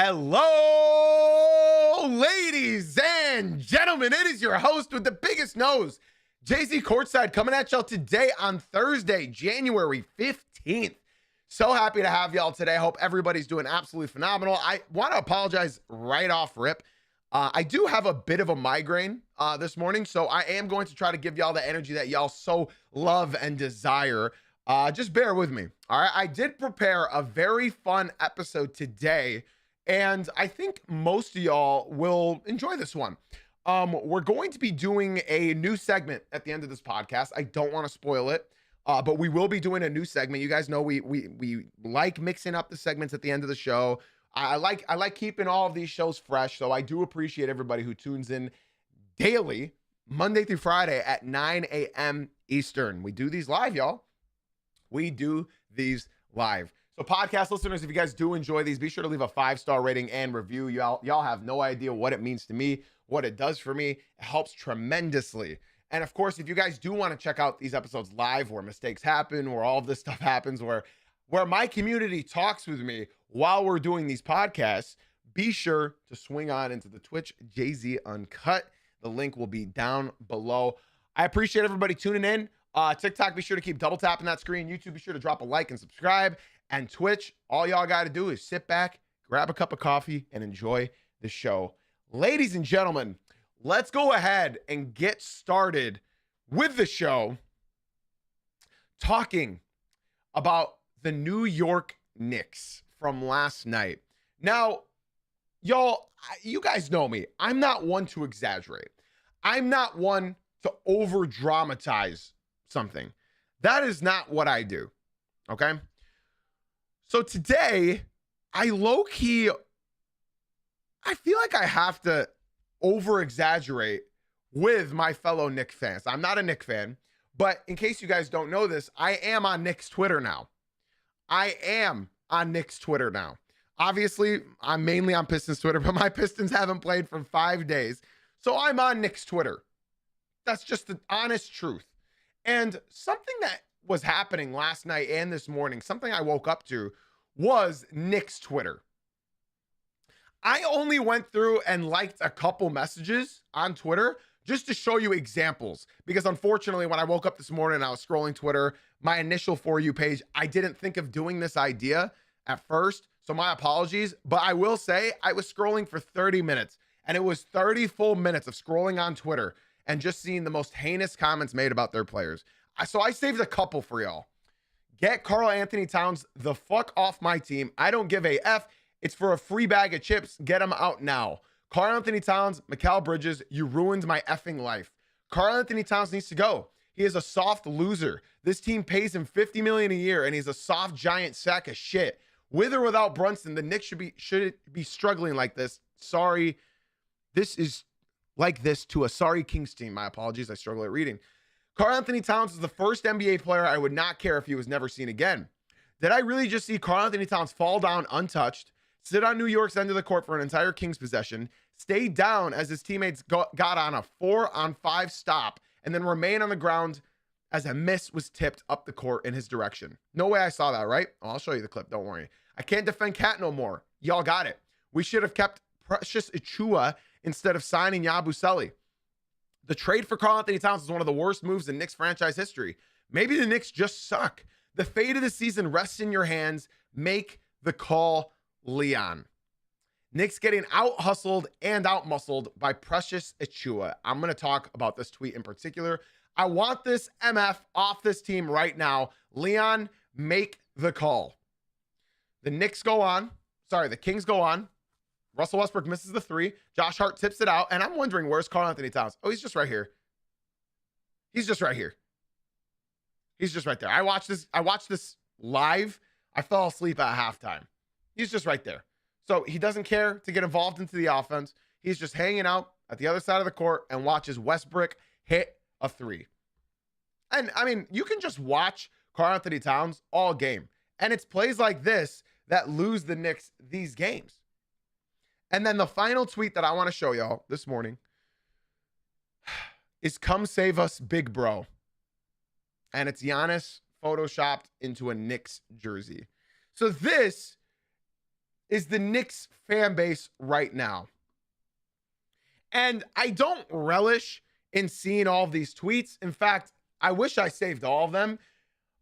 Hello, ladies and gentlemen. It is your host with the biggest nose, Jay-Z Courtside, coming at y'all today on Thursday, January 15th. So happy to have y'all today. I hope everybody's doing absolutely phenomenal. I want to apologize right off rip. I do have a bit of a migraine this morning, so I am going to try to give y'all the energy that y'all so love and desire. Just bear with me. All right. I did prepare a very fun episode today, and I think most of y'all will enjoy this one. We're going to be doing a new segment at the end of this podcast. I don't want to spoil it, but we will be doing a new segment. You guys know we like mixing up the segments at the end of the show. I like keeping all of these shows fresh, so I do appreciate everybody who tunes in daily, Monday through Friday at 9 a.m. Eastern. We do these live, y'all. We do these live. So podcast listeners, if you guys do enjoy these, be sure to leave a 5-star rating and review. Y'all have no idea what it means to me, what it does for me. It helps tremendously. And of course, if you guys do want to check out these episodes live, where mistakes happen, where all of this stuff happens, where my community talks with me while we're doing these podcasts, be sure to swing on into the Twitch Jay-Z Uncut. The link will be down below. I appreciate everybody tuning in. TikTok, be sure to keep double tapping that screen. YouTube, be sure to drop a like and subscribe. And Twitch, all y'all got to do is sit back, grab a cup of coffee, and enjoy the show. Ladies and gentlemen, let's go ahead and get started with the show, talking about the New York Knicks from last night. Now, y'all, you guys know me. I'm not one to exaggerate. I'm not one to over dramatize something. That is not what I do. Okay. So today, I feel like I have to over exaggerate with my fellow Knicks fans. I'm not a Knicks fan, but in case you guys don't know this, I am on Knicks Twitter now. Obviously, I'm mainly on Pistons Twitter, but my Pistons haven't played for 5 days. So I'm on Knicks Twitter. That's just the honest truth. And something that was happening last night and this morning, something I woke up to, was Knicks Twitter. I only went through and liked a couple messages on Twitter just to show you examples, because unfortunately, when I woke up this morning and I was scrolling Twitter, my initial For You page, I didn't think of doing this idea at first, so my apologies. But I will say I was scrolling for 30 minutes, and it was 30 full minutes of scrolling on Twitter and just seeing the most heinous comments made about their players. So I saved a couple for y'all. Get Karl Anthony Towns the fuck off my team. I don't give a F. It's for a free bag of chips. Get him out now. Karl Anthony Towns, Mikal Bridges, you ruined my effing life. Karl Anthony Towns needs to go. He is a soft loser. This team pays him $50 million a year, and he's a soft giant sack of shit. With or without Brunson, the Knicks should be struggling like this. Sorry. This is like this to a sorry Kings team. My apologies. I struggle at reading. Karl Anthony Towns is the first NBA player I would not care if he was never seen again. Did I really just see Karl Anthony Towns fall down untouched, sit on New York's end of the court for an entire Kings possession, stay down as his teammates got on a 4-on-5 stop, and then remain on the ground as a miss was tipped up the court in his direction? No way I saw that, right? Oh, I'll show you the clip. Don't worry. I can't defend Cat no more. Y'all got it. We should have kept Precious Achiuwa instead of signing Yabusele. The trade for Karl Anthony Towns is one of the worst moves in Knicks franchise history. Maybe the Knicks just suck. The fate of the season rests in your hands. Make the call, Leon. Knicks getting out-hustled and out-muscled by Precious Achiuwa. I'm going to talk about this tweet in particular. I want this MF off this team right now. Leon, make the call. The Kings go on. Russell Westbrook misses the 3. Josh Hart tips it out. And I'm wondering, where's Karl Anthony Towns? Oh, he's just right here. He's just right there. I watched this live. I fell asleep at halftime. He's just right there. So he doesn't care to get involved into the offense. He's just hanging out at the other side of the court and watches Westbrook hit a 3. And I mean, you can just watch Karl Anthony Towns all game. And it's plays like this that lose the Knicks these games. And then the final tweet that I want to show y'all this morning is "Come save us, big bro." And it's Giannis photoshopped into a Knicks jersey. So this is the Knicks fan base right now. And I don't relish in seeing all of these tweets. In fact, I wish I saved all of them.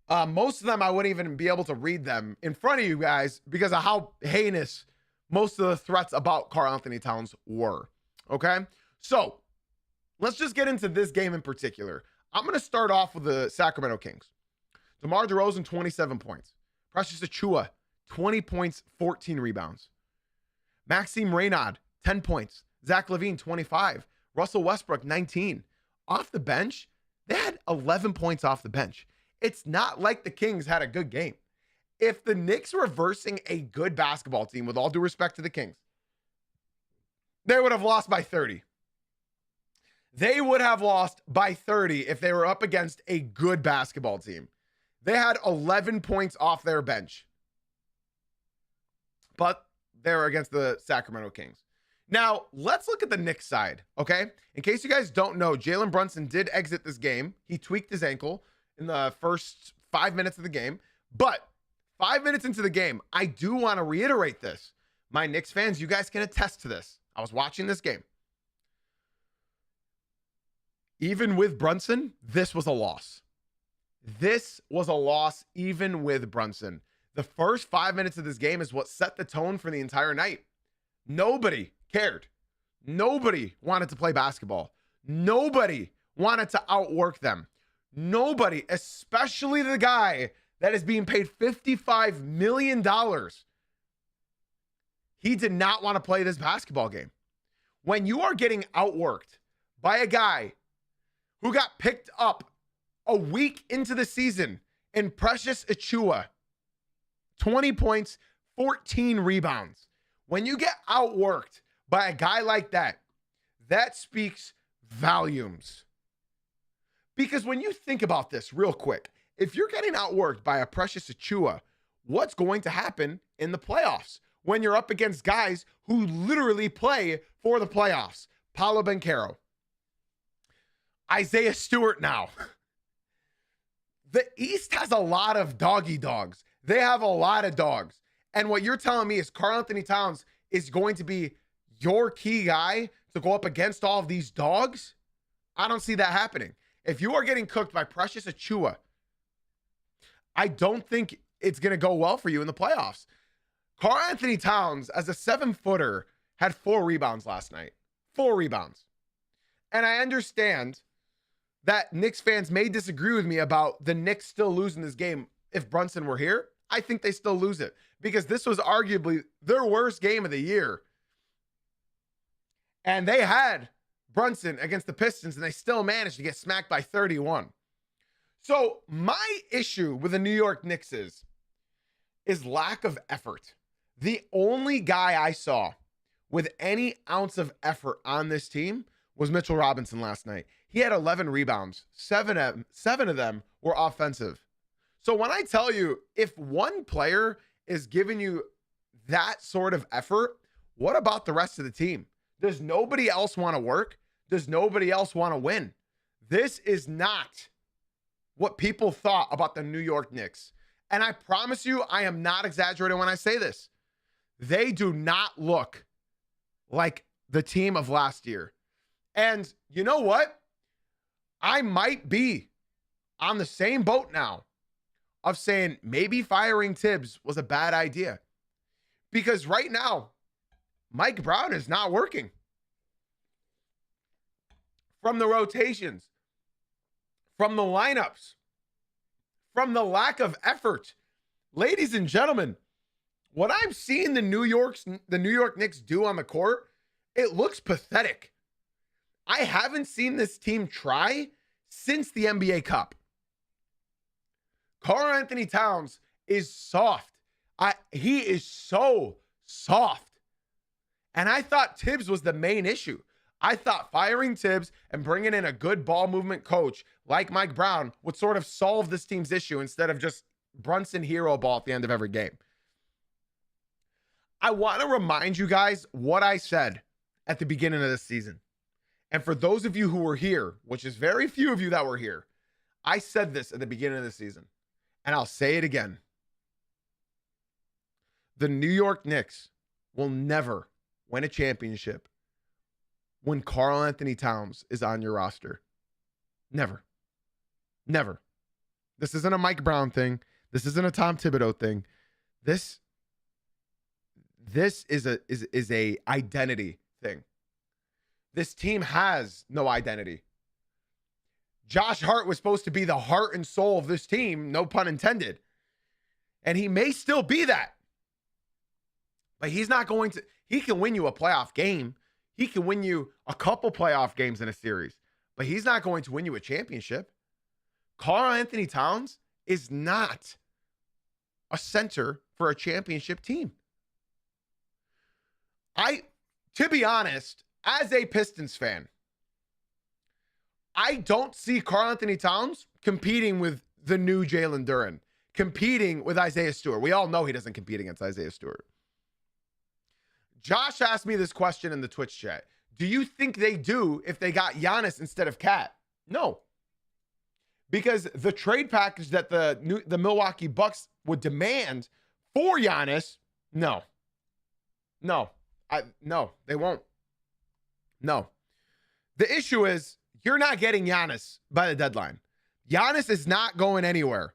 Most of them, I wouldn't even be able to read them in front of you guys because of how heinous most of the threats about Karl-Anthony Towns were. Okay? So let's just get into this game in particular. I'm going to start off with the Sacramento Kings. DeMar DeRozan, 27 points. Precious Achiuwa, 20 points, 14 rebounds. Maxime Reynaud, 10 points. Zach LaVine, 25. Russell Westbrook, 19. Off the bench, they had 11 points off the bench. It's not like the Kings had a good game. If the Knicks were versing a good basketball team, with all due respect to the Kings, they would have lost by 30. They would have lost by 30 if they were up against a good basketball team. They had 11 points off their bench. But they were against the Sacramento Kings. Now, let's look at the Knicks side, okay? In case you guys don't know, Jalen Brunson did exit this game. He tweaked his ankle in the first 5 minutes of the game. But 5 minutes into the game, I do want to reiterate this. My Knicks fans, you guys can attest to this. I was watching this game. Even with Brunson, this was a loss. This was a loss even with Brunson. The first 5 minutes of this game is what set the tone for the entire night. Nobody cared. Nobody wanted to play basketball. Nobody wanted to outwork them. Nobody, especially the guy that is being paid $55 million. He did not want to play this basketball game. When you are getting outworked by a guy who got picked up a week into the season in Precious Achiuwa, 20 points, 14 rebounds. When you get outworked by a guy like that, that speaks volumes. Because when you think about this real quick, if you're getting outworked by a Precious Achiuwa, what's going to happen in the playoffs when you're up against guys who literally play for the playoffs? Paolo Banchero, Isaiah Stewart now. The East has a lot of doggy dogs. They have a lot of dogs. And what you're telling me is Karl-Anthony Towns is going to be your key guy to go up against all of these dogs? I don't see that happening. If you are getting cooked by Precious Achiuwa, I don't think it's going to go well for you in the playoffs. Karl-Anthony Towns, as a 7-footer, had 4 rebounds last night. 4 rebounds. And I understand that Knicks fans may disagree with me about the Knicks still losing this game. If Brunson were here, I think they still lose it because this was arguably their worst game of the year. And they had Brunson against the Pistons and they still managed to get smacked by 31. So my issue with the New York Knicks is lack of effort. The only guy I saw with any ounce of effort on this team was Mitchell Robinson last night. He had 11 rebounds. 7 of them were offensive. So when I tell you, if one player is giving you that sort of effort, what about the rest of the team? Does nobody else want to work? Does nobody else want to win? This is not what people thought about the New York Knicks. And I promise you, I am not exaggerating when I say this. They do not look like the team of last year. And you know what? I might be on the same boat now of saying maybe firing Tibbs was a bad idea. Because right now, Mike Brown is not working. From the rotations, from the lineups, from the lack of effort. Ladies and gentlemen, what I'm seeing the New York Knicks do on the court, it looks pathetic. I haven't seen this team try since the NBA Cup. Karl-Anthony Towns is soft. He is so soft. And I thought Tibbs was the main issue. I thought firing Tibbs and bringing in a good ball movement coach like Mike Brown would sort of solve this team's issue instead of just Brunson hero ball at the end of every game. I want to remind you guys what I said at the beginning of this season. And for those of you who were here, which is very few of you that were here, I said this at the beginning of the season, and I'll say it again. The New York Knicks will never win a championship when Karl Anthony Towns is on your roster. Never. Never. This isn't a Mike Brown thing. This isn't a Tom Thibodeau thing. This is a identity thing. This team has no identity. Josh Hart was supposed to be the heart and soul of this team, no pun intended. And he may still be that. But he's not going to. He can win you a playoff game. He can win you a couple playoff games in a series. But he's not going to win you a championship. Karl Anthony Towns is not a center for a championship team. To be honest, as a Pistons fan, I don't see Karl Anthony Towns competing with the new Jalen Duren, competing with Isaiah Stewart. We all know he doesn't compete against Isaiah Stewart. Josh asked me this question in the Twitch chat. Do you think they do if they got Giannis instead of Cat? No. Because the trade package that the Milwaukee Bucks would demand for Giannis, no, they won't. No. The issue is you're not getting Giannis by the deadline. Giannis is not going anywhere.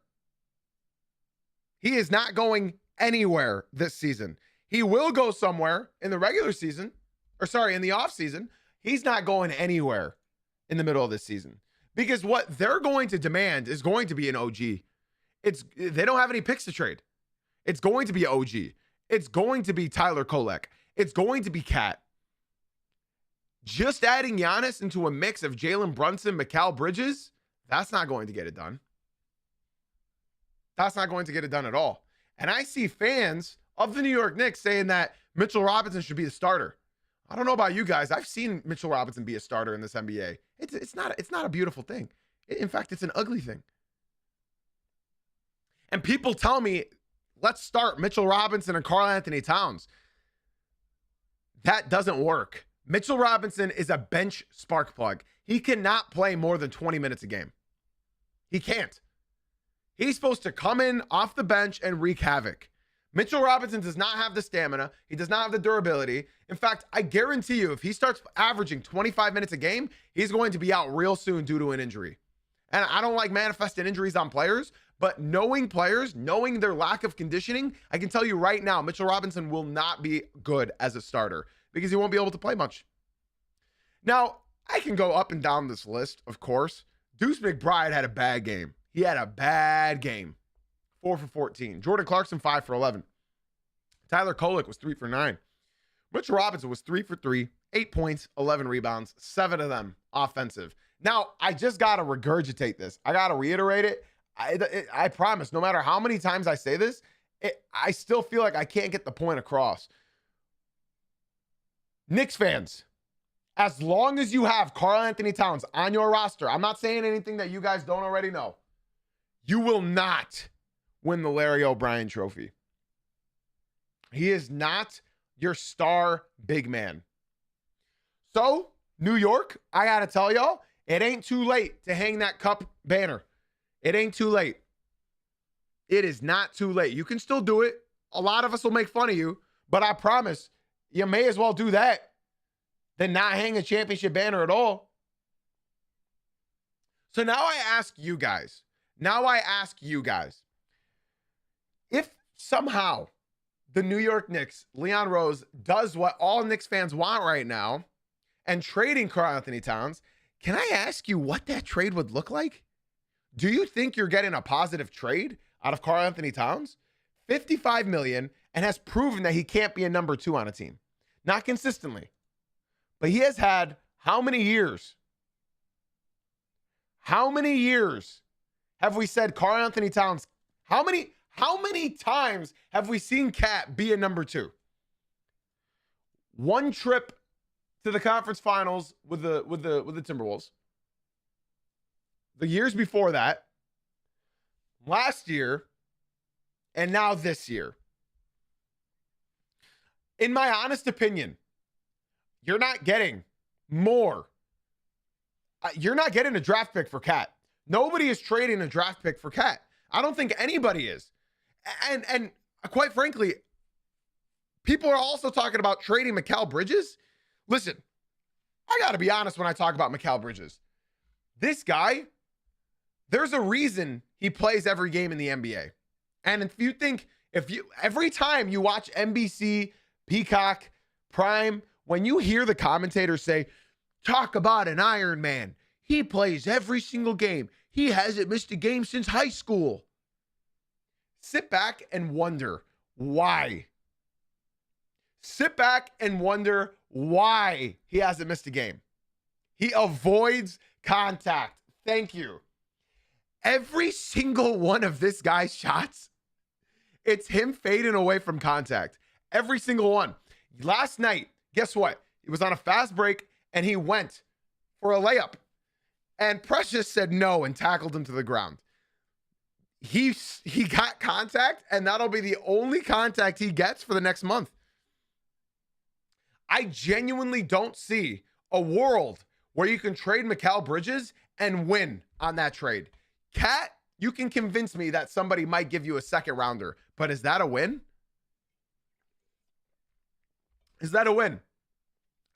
He is not going anywhere this season. He will go somewhere in the regular season, in the offseason. He's not going anywhere in the middle of this season. Because what they're going to demand is going to be an OG. They don't have any picks to trade. It's going to be OG. It's going to be Tyler Kolek. It's going to be Cat. Just adding Giannis into a mix of Jalen Brunson, Mikal Bridges, that's not going to get it done. That's not going to get it done at all. And I see fans of the New York Knicks saying that Mitchell Robinson should be the starter. I don't know about you guys. I've seen Mitchell Robinson be a starter in this NBA. It's not a beautiful thing. In fact, it's an ugly thing. And people tell me, let's start Mitchell Robinson and Karl Anthony Towns. That doesn't work. Mitchell Robinson is a bench spark plug. He cannot play more than 20 minutes a game. He can't. He's supposed to come in off the bench and wreak havoc. Mitchell Robinson does not have the stamina. He does not have the durability. In fact, I guarantee you, if he starts averaging 25 minutes a game, he's going to be out real soon due to an injury. And I don't like manifesting injuries on players, but knowing players, knowing their lack of conditioning, I can tell you right now, Mitchell Robinson will not be good as a starter because he won't be able to play much. Now, I can go up and down this list, of course. Deuce McBride had a bad game. He had a bad game. 4 for 14. Jordan Clarkson, 5 for 11. Tyler Kolek was 3 for 9. Mitchell Robinson was 3 for 3, 8 points, 11 rebounds, 7 of them offensive. Now, I just got to regurgitate this. I got to reiterate it. I promise, no matter how many times I say this, I still feel like I can't get the point across. Knicks fans, as long as you have Karl Anthony Towns on your roster, I'm not saying anything that you guys don't already know, you will not win the Larry O'Brien trophy. He is not your star big man. So, New York, I got to tell y'all, it ain't too late to hang that cup banner. It ain't too late. It is not too late. You can still do it. A lot of us will make fun of you, but I promise you may as well do that than not hang a championship banner at all. So now I ask you guys, if somehow the New York Knicks, Leon Rose, does what all Knicks fans want right now and trading Karl Anthony Towns, can I ask you what that trade would look like? Do you think you're getting a positive trade out of Karl Anthony Towns? $55 million, and has proven that he can't be a number 2 on a team. Not consistently. But he has had how many years? How many years have we said Karl Anthony Towns? How many times have we seen Cat be a number 2? One trip to the conference finals with the Timberwolves. The years before that, last year, and now this year. In my honest opinion, you're not getting more. You're not getting a draft pick for Cat. Nobody is trading a draft pick for Cat. I don't think anybody is. And quite frankly, People are also talking about trading Mikal Bridges. Listen, I got to be honest when I talk about Mikal Bridges. This guy, there's a reason he plays every game in the NBA. And every time you watch NBC, Peacock, Prime, when you hear the commentators say, talk about an Iron Man, he plays every single game. He hasn't missed a game since high school. Sit back and wonder why. Sit back and wonder why he hasn't missed a game. He avoids contact. Thank you. Every single one of this guy's shots, it's him fading away from contact. Every single one. Last night, guess what? He was on a fast break and he went for a layup. And Precious said no and tackled him to the ground. He got contact, and that'll be the only contact he gets for the next month. I genuinely don't see a world where you can trade Mikal Bridges and win on that trade. Cat, you can convince me that somebody might give you a second rounder, but is that a win? Is that a win?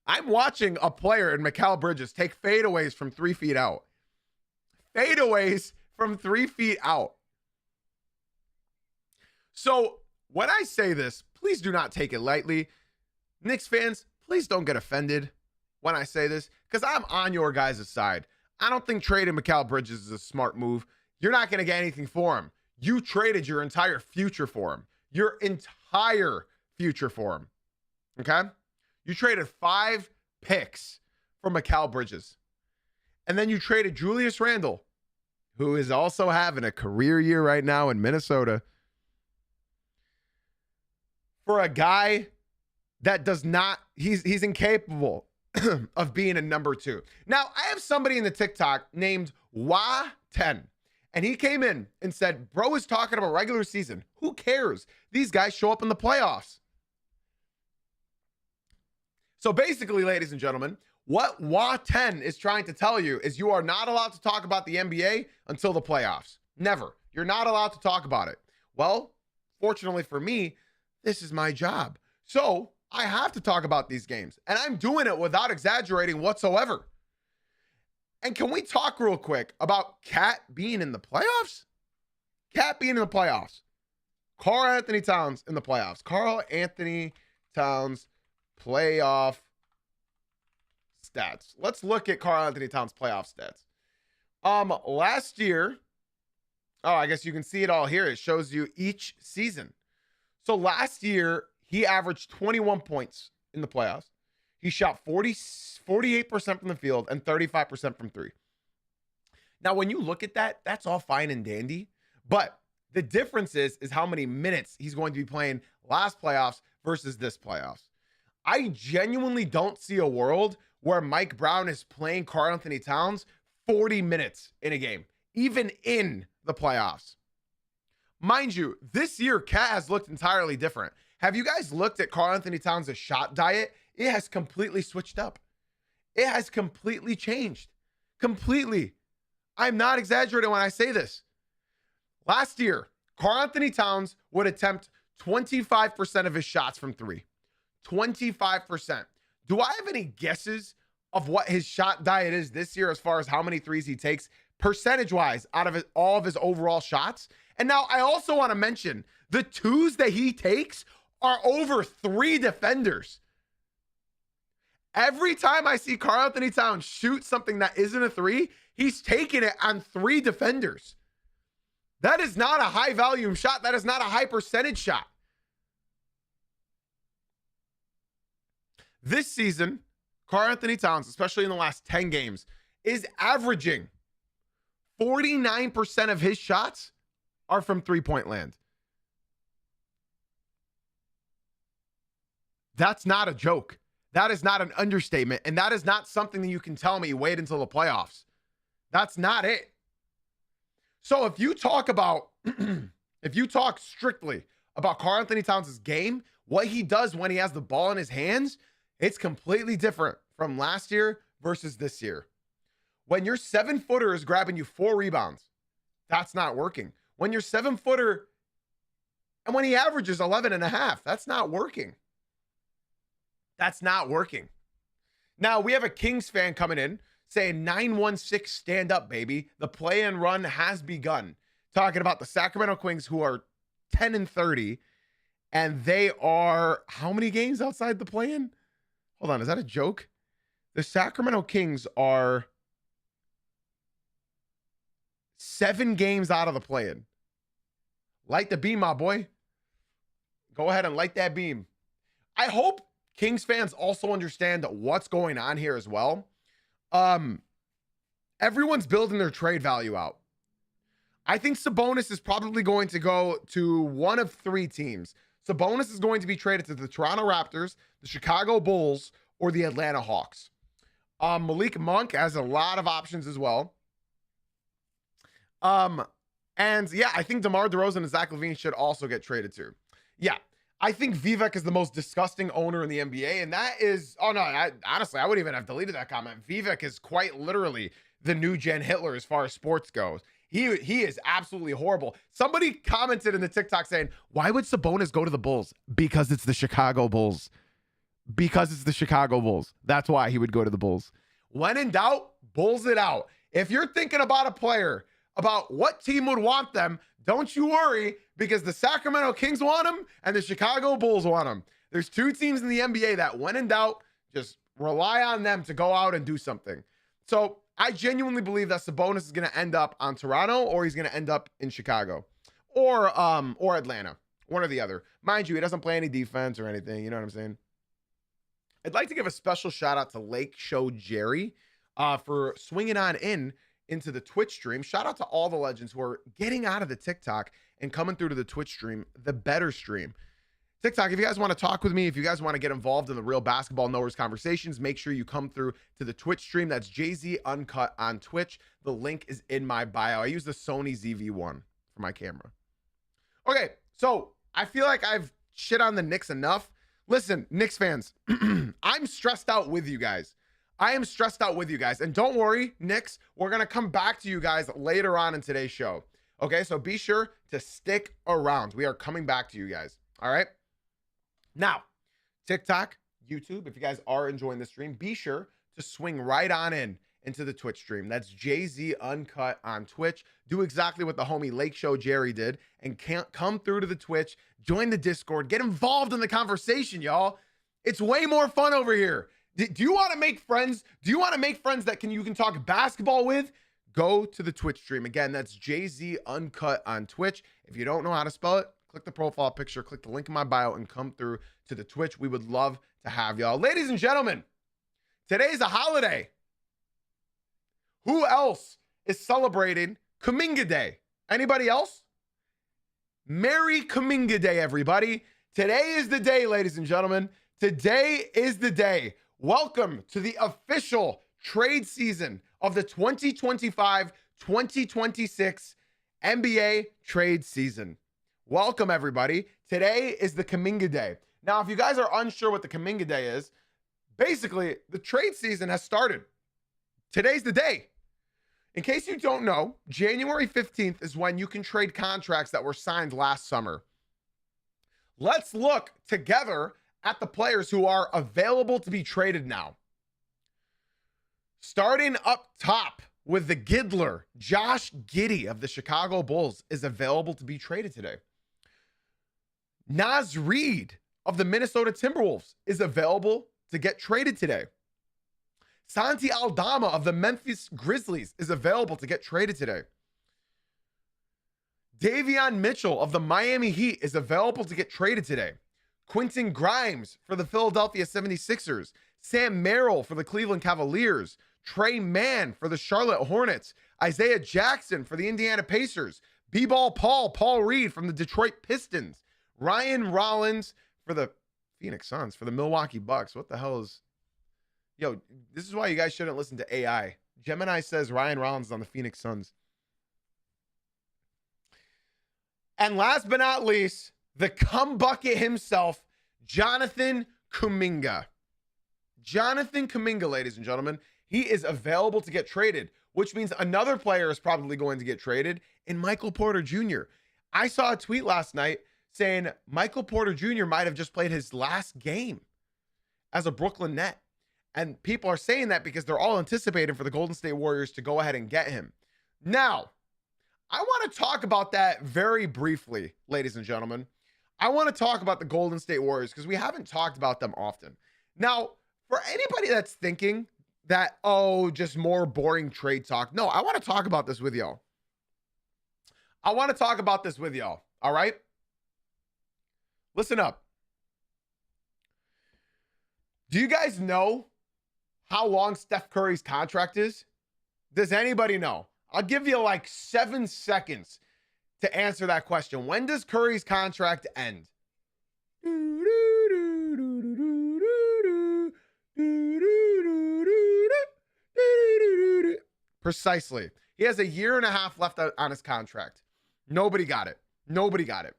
I'm watching a player in Mikal Bridges take fadeaways from 3 feet out. Fadeaways from 3 feet out. So when I say this, please do not take it lightly. Knicks fans, please don't get offended when I say this, because I'm on your guys' side. I don't think trading Mikal Bridges is a smart move. You're not going to get anything for him. You traded your entire future for him. Your entire future for him. Okay? You traded 5 picks for Mikal Bridges. And then you traded Julius Randle, who is also having a career year right now in Minnesota, for a guy that does not, he's incapable of being a number 2. Now, I have somebody in the TikTok named Wa10, and he came in and said, bro is talking about regular season. Who cares? These guys show up in the playoffs. So basically, ladies and gentlemen, what Wa10 is trying to tell you is you are not allowed to talk about the NBA until the playoffs. Never. You're not allowed to talk about it. Well, fortunately for me, this is my job. So I have to talk about these games, and I'm doing it without exaggerating whatsoever. And can we talk real quick about Cat being in the playoffs? Cat being in the playoffs. Karl-Anthony Towns in the playoffs. Karl-Anthony Towns playoff stats. Let's look at Karl-Anthony Towns playoff stats. Last year, I guess you can see it all here. It shows you each season. So last year, he averaged 21 points in the playoffs. He shot 48% from the field and 35% from 3. Now, when you look at that, that's all fine and dandy. But the difference is how many minutes he's going to be playing last playoffs versus this playoffs. I genuinely don't see a world where Mike Brown is playing Karl-Anthony Towns 40 minutes in a game, even in the playoffs. Mind you, this year, Cat has looked entirely different. Have you guys looked at Karl-Anthony Towns' shot diet? It has completely switched up. It has completely changed. Completely. I'm not exaggerating when I say this. Last year, Karl-Anthony Towns would attempt 25% of his shots from 3. 25%. Do I have any guesses of what his shot diet is this year as far as how many threes he takes percentage-wise out of all of his overall shots? And now I also want to mention the 2s that he takes are over 3 defenders. Every time I see Karl-Anthony Towns shoot something that isn't a 3, he's taking it on 3 defenders. That is not a high volume shot. That is not a high percentage shot. This season, Karl-Anthony Towns, especially in the last 10 games, is averaging 49% of his shots are from 3-point land. That's not a joke. That is not an understatement. And that is not something that you can tell me wait until the playoffs. That's not it. So if you talk about, if you talk strictly about Karl-Anthony Towns' game, what he does when he has the ball in his hands, it's completely different from last year versus this year. When your 7-footer is grabbing you 4 rebounds, that's not working. When your 7-footer, and when he averages 11.5, that's not working. That's not working. Now, we have a Kings fan coming in saying 916 stand up, baby. The play-in run has begun. Talking about the Sacramento Kings, who are 10-30, and they are how many games outside the play-in? Hold on, is that a joke? The Sacramento Kings are 7 games out of the play-in. Light the beam, my boy. Go ahead and light that beam. I hope Kings fans also understand what's going on here as well. Everyone's building their trade value out. I think Sabonis is probably going to go to one of 3 teams. Sabonis is going to be traded to the Toronto Raptors, the Chicago Bulls, or the Atlanta Hawks. Malik Monk has a lot of options as well. And yeah, I think DeMar DeRozan and Zach LaVine should also get traded too. Yeah, I think Vivek is the most disgusting owner in the NBA, and that is, oh no, honestly, I wouldn't even have deleted that comment. Vivek is quite literally the new Gen Hitler as far as sports goes. He is absolutely horrible. Somebody commented in the TikTok saying, why would Sabonis go to the Bulls? Because it's the Chicago Bulls. Because it's the Chicago Bulls. That's why he would go to the Bulls. When in doubt, Bulls it out. If you're thinking about a player, about what team would want them, don't you worry, because the Sacramento Kings want him and the Chicago Bulls want him. There's 2 teams in the NBA that, when in doubt, just rely on them to go out and do something. So I genuinely believe that Sabonis is going to end up on Toronto, or he's going to end up in Chicago, or Atlanta, one or the other. Mind you, he doesn't play any defense or anything. You know what I'm saying? I'd like to give a special shout out to Lake Show Jerry for swinging on into the Twitch stream. Shout out to all the legends who are getting out of the TikTok and coming through to the Twitch stream, the better stream. TikTok, if you guys want to talk with me, if you guys want to get involved in the real basketball knowers conversations, make sure you come through to the Twitch stream. That's JZ Uncut on Twitch. The link is in my bio. I use the Sony ZV-1 for my camera. Okay, so I feel like I've shit on the Knicks enough. Listen, Knicks fans, I'm stressed out with you guys. I am stressed out with you guys. And don't worry, Knicks, we're going to come back to you guys later on in today's show. Okay, so be sure to stick around. We are coming back to you guys. All right? Now, TikTok, YouTube, if you guys are enjoying the stream, be sure to swing right on into the Twitch stream. That's JZ Uncut on Twitch. Do exactly what the homie Lake Show Jerry did and can't come through to the Twitch, join the Discord, get involved in the conversation, y'all. It's way more fun over here. Do you want to make friends? Do you want to make friends that you can talk basketball with? Go to the Twitch stream. Again, that's JZ Uncut on Twitch. If you don't know how to spell it, click the profile picture, click the link in my bio, and come through to the Twitch. We would love to have y'all. Ladies and gentlemen, today's a holiday. Who else is celebrating Kuminga Day? Anybody else? Merry Kuminga Day, everybody. Today is the day, ladies and gentlemen. Today is the day. Welcome to the official trade season of the 2025-2026 NBA trade season. Welcome, everybody. Today is the Kuminga Day. Now, if you guys are unsure what the Kuminga Day is, basically, the trade season has started. Today's the day. In case you don't know, January 15th is when you can trade contracts that were signed last summer. Let's look together at the players who are available to be traded now. Starting up top with the Giddler, Josh Giddey of the Chicago Bulls is available to be traded today. Naz Reid of the Minnesota Timberwolves is available to get traded today. Santi Aldama of the Memphis Grizzlies is available to get traded today. Davion Mitchell of the Miami Heat is available to get traded today. Quentin Grimes for the Philadelphia 76ers. Sam Merrill for the Cleveland Cavaliers. Trey Mann for the Charlotte Hornets. Isaiah Jackson for the Indiana Pacers. B-Ball Paul Reed from the Detroit Pistons. Ryan Rollins for the Phoenix Suns, for the Milwaukee Bucks. What the hell is... Yo, this is why you guys shouldn't listen to AI. Gemini says Ryan Rollins is on the Phoenix Suns. And last but not least, the cum bucket himself, Jonathan Kuminga. Jonathan Kuminga, ladies and gentlemen, he is available to get traded, which means another player is probably going to get traded in Michael Porter Jr. I saw a tweet last night saying Michael Porter Jr. might have just played his last game as a Brooklyn Net. And people are saying that because they're all anticipating for the Golden State Warriors to go ahead and get him. Now, I want to talk about that very briefly, ladies and gentlemen. I want to talk about the Golden State Warriors because we haven't talked about them often. Now, for anybody that's thinking that, oh, just more boring trade talk. No, I want to talk about this with y'all. I want to talk about this with y'all. All right? Listen up. Do you guys know how long Steph Curry's contract is? Does anybody know? I'll give you like 7 seconds to answer that question. When does Curry's contract end? Precisely. He has 1.5 years left on his contract. Nobody got it. Nobody got it.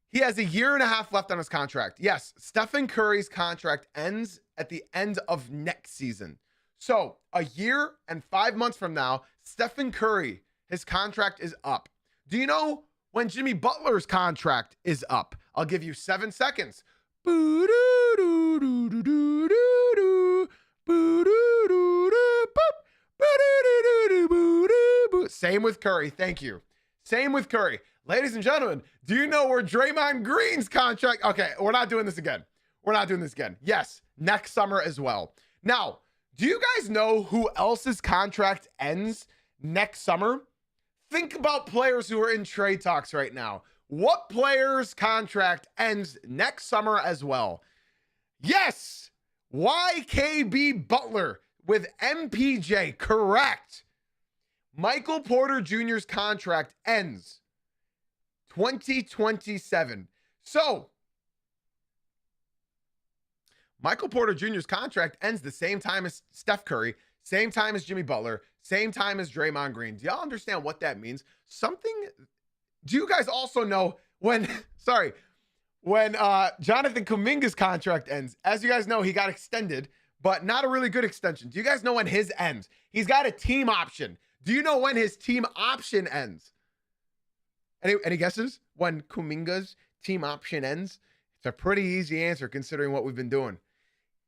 He has 1.5 years left on his contract. Yes, Stephen Curry's contract ends at the end of next season. So 1 year and 5 months from now, Stephen Curry, his contract is up. Do you know when Jimmy Butler's contract is up? I'll give you 7 seconds. Same with Curry. Thank you. Same with Curry. Ladies and gentlemen, do you know where Draymond Green's contract? Okay, we're not doing this again. We're not doing this again. Yes, next summer as well. Now, do you guys know who else's contract ends next summer? Think about players who are in trade talks right now. What player's contract ends next summer as well? Yes, YKB Butler with MPJ. Correct. Michael Porter Jr.'s contract ends 2027. So, Michael Porter Jr.'s contract ends the same time as Steph Curry, same time as Jimmy Butler, same time as Draymond Green. Do y'all understand what that means? Do you guys also know when Jonathan Kuminga's contract ends? As you guys know, he got extended, but not a really good extension. Do you guys know when his ends? He's got a team option. Do you know when his team option ends? Any guesses when Kuminga's team option ends? It's a pretty easy answer considering what we've been doing.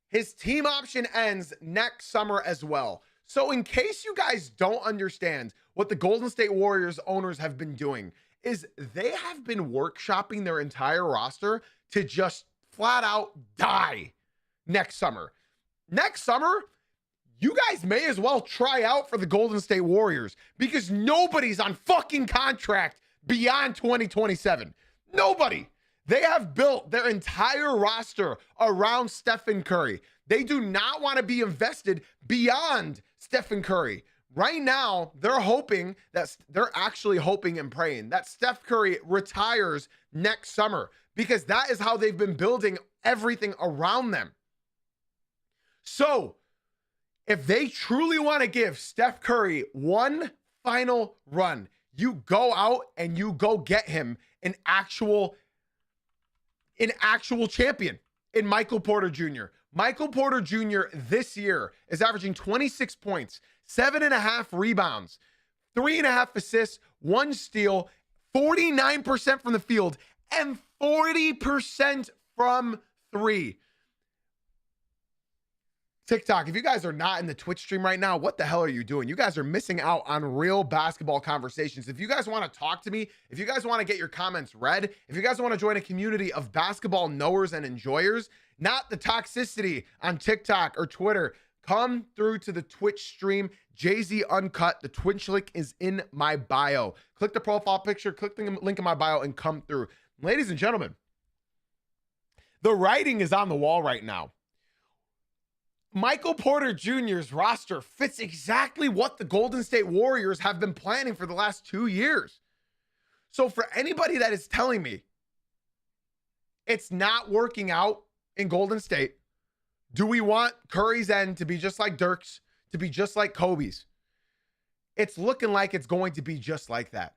His team option ends next summer as well. So in case you guys don't understand what the Golden State Warriors owners have been doing, is they have been workshopping their entire roster to just flat out die next summer. Next summer, you guys may as well try out for the Golden State Warriors because nobody's on fucking contract beyond 2027. Nobody. They have built their entire roster around Stephen Curry. They do not want to be invested beyond Stephen Curry. Right now, they're actually hoping and praying that Steph Curry retires next summer because that is how they've been building everything around them. So, if they truly want to give Steph Curry one final run, you go out and you go get him an actual champion in Michael Porter Jr. Michael Porter Jr. this year is averaging 26 points, 7.5 rebounds, 3.5 assists, 1 steal, 49% from the field, and 40% from 3. TikTok, if you guys are not in the Twitch stream right now, what the hell are you doing? You guys are missing out on real basketball conversations. If you guys want to talk to me, if you guys want to get your comments read, if you guys want to join a community of basketball knowers and enjoyers, not the toxicity on TikTok or Twitter, come through to the Twitch stream, Jay-Z Uncut. The Twitch link is in my bio. Click the profile picture, click the link in my bio, and come through. Ladies and gentlemen, the writing is on the wall right now. Michael Porter Jr.'s roster fits exactly what the Golden State Warriors have been planning for the last 2 years. So for anybody that is telling me it's not working out in Golden State, do we want Curry's end to be just like Dirk's, to be just like Kobe's? It's looking like it's going to be just like that.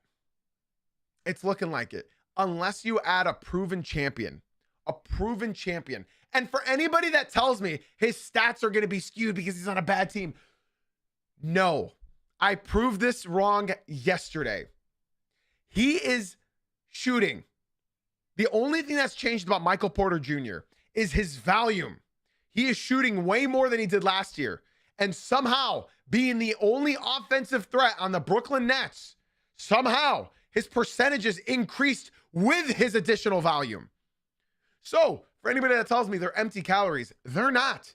It's looking like it. Unless you add a proven champion. A proven champion. And for anybody that tells me his stats are going to be skewed because he's on a bad team, no. I proved this wrong yesterday. He is shooting. The only thing that's changed about Michael Porter Jr. is his volume. He is shooting way more than he did last year. And somehow, being the only offensive threat on the Brooklyn Nets, somehow his percentages increased with his additional volume. So, for anybody that tells me they're empty calories, they're not.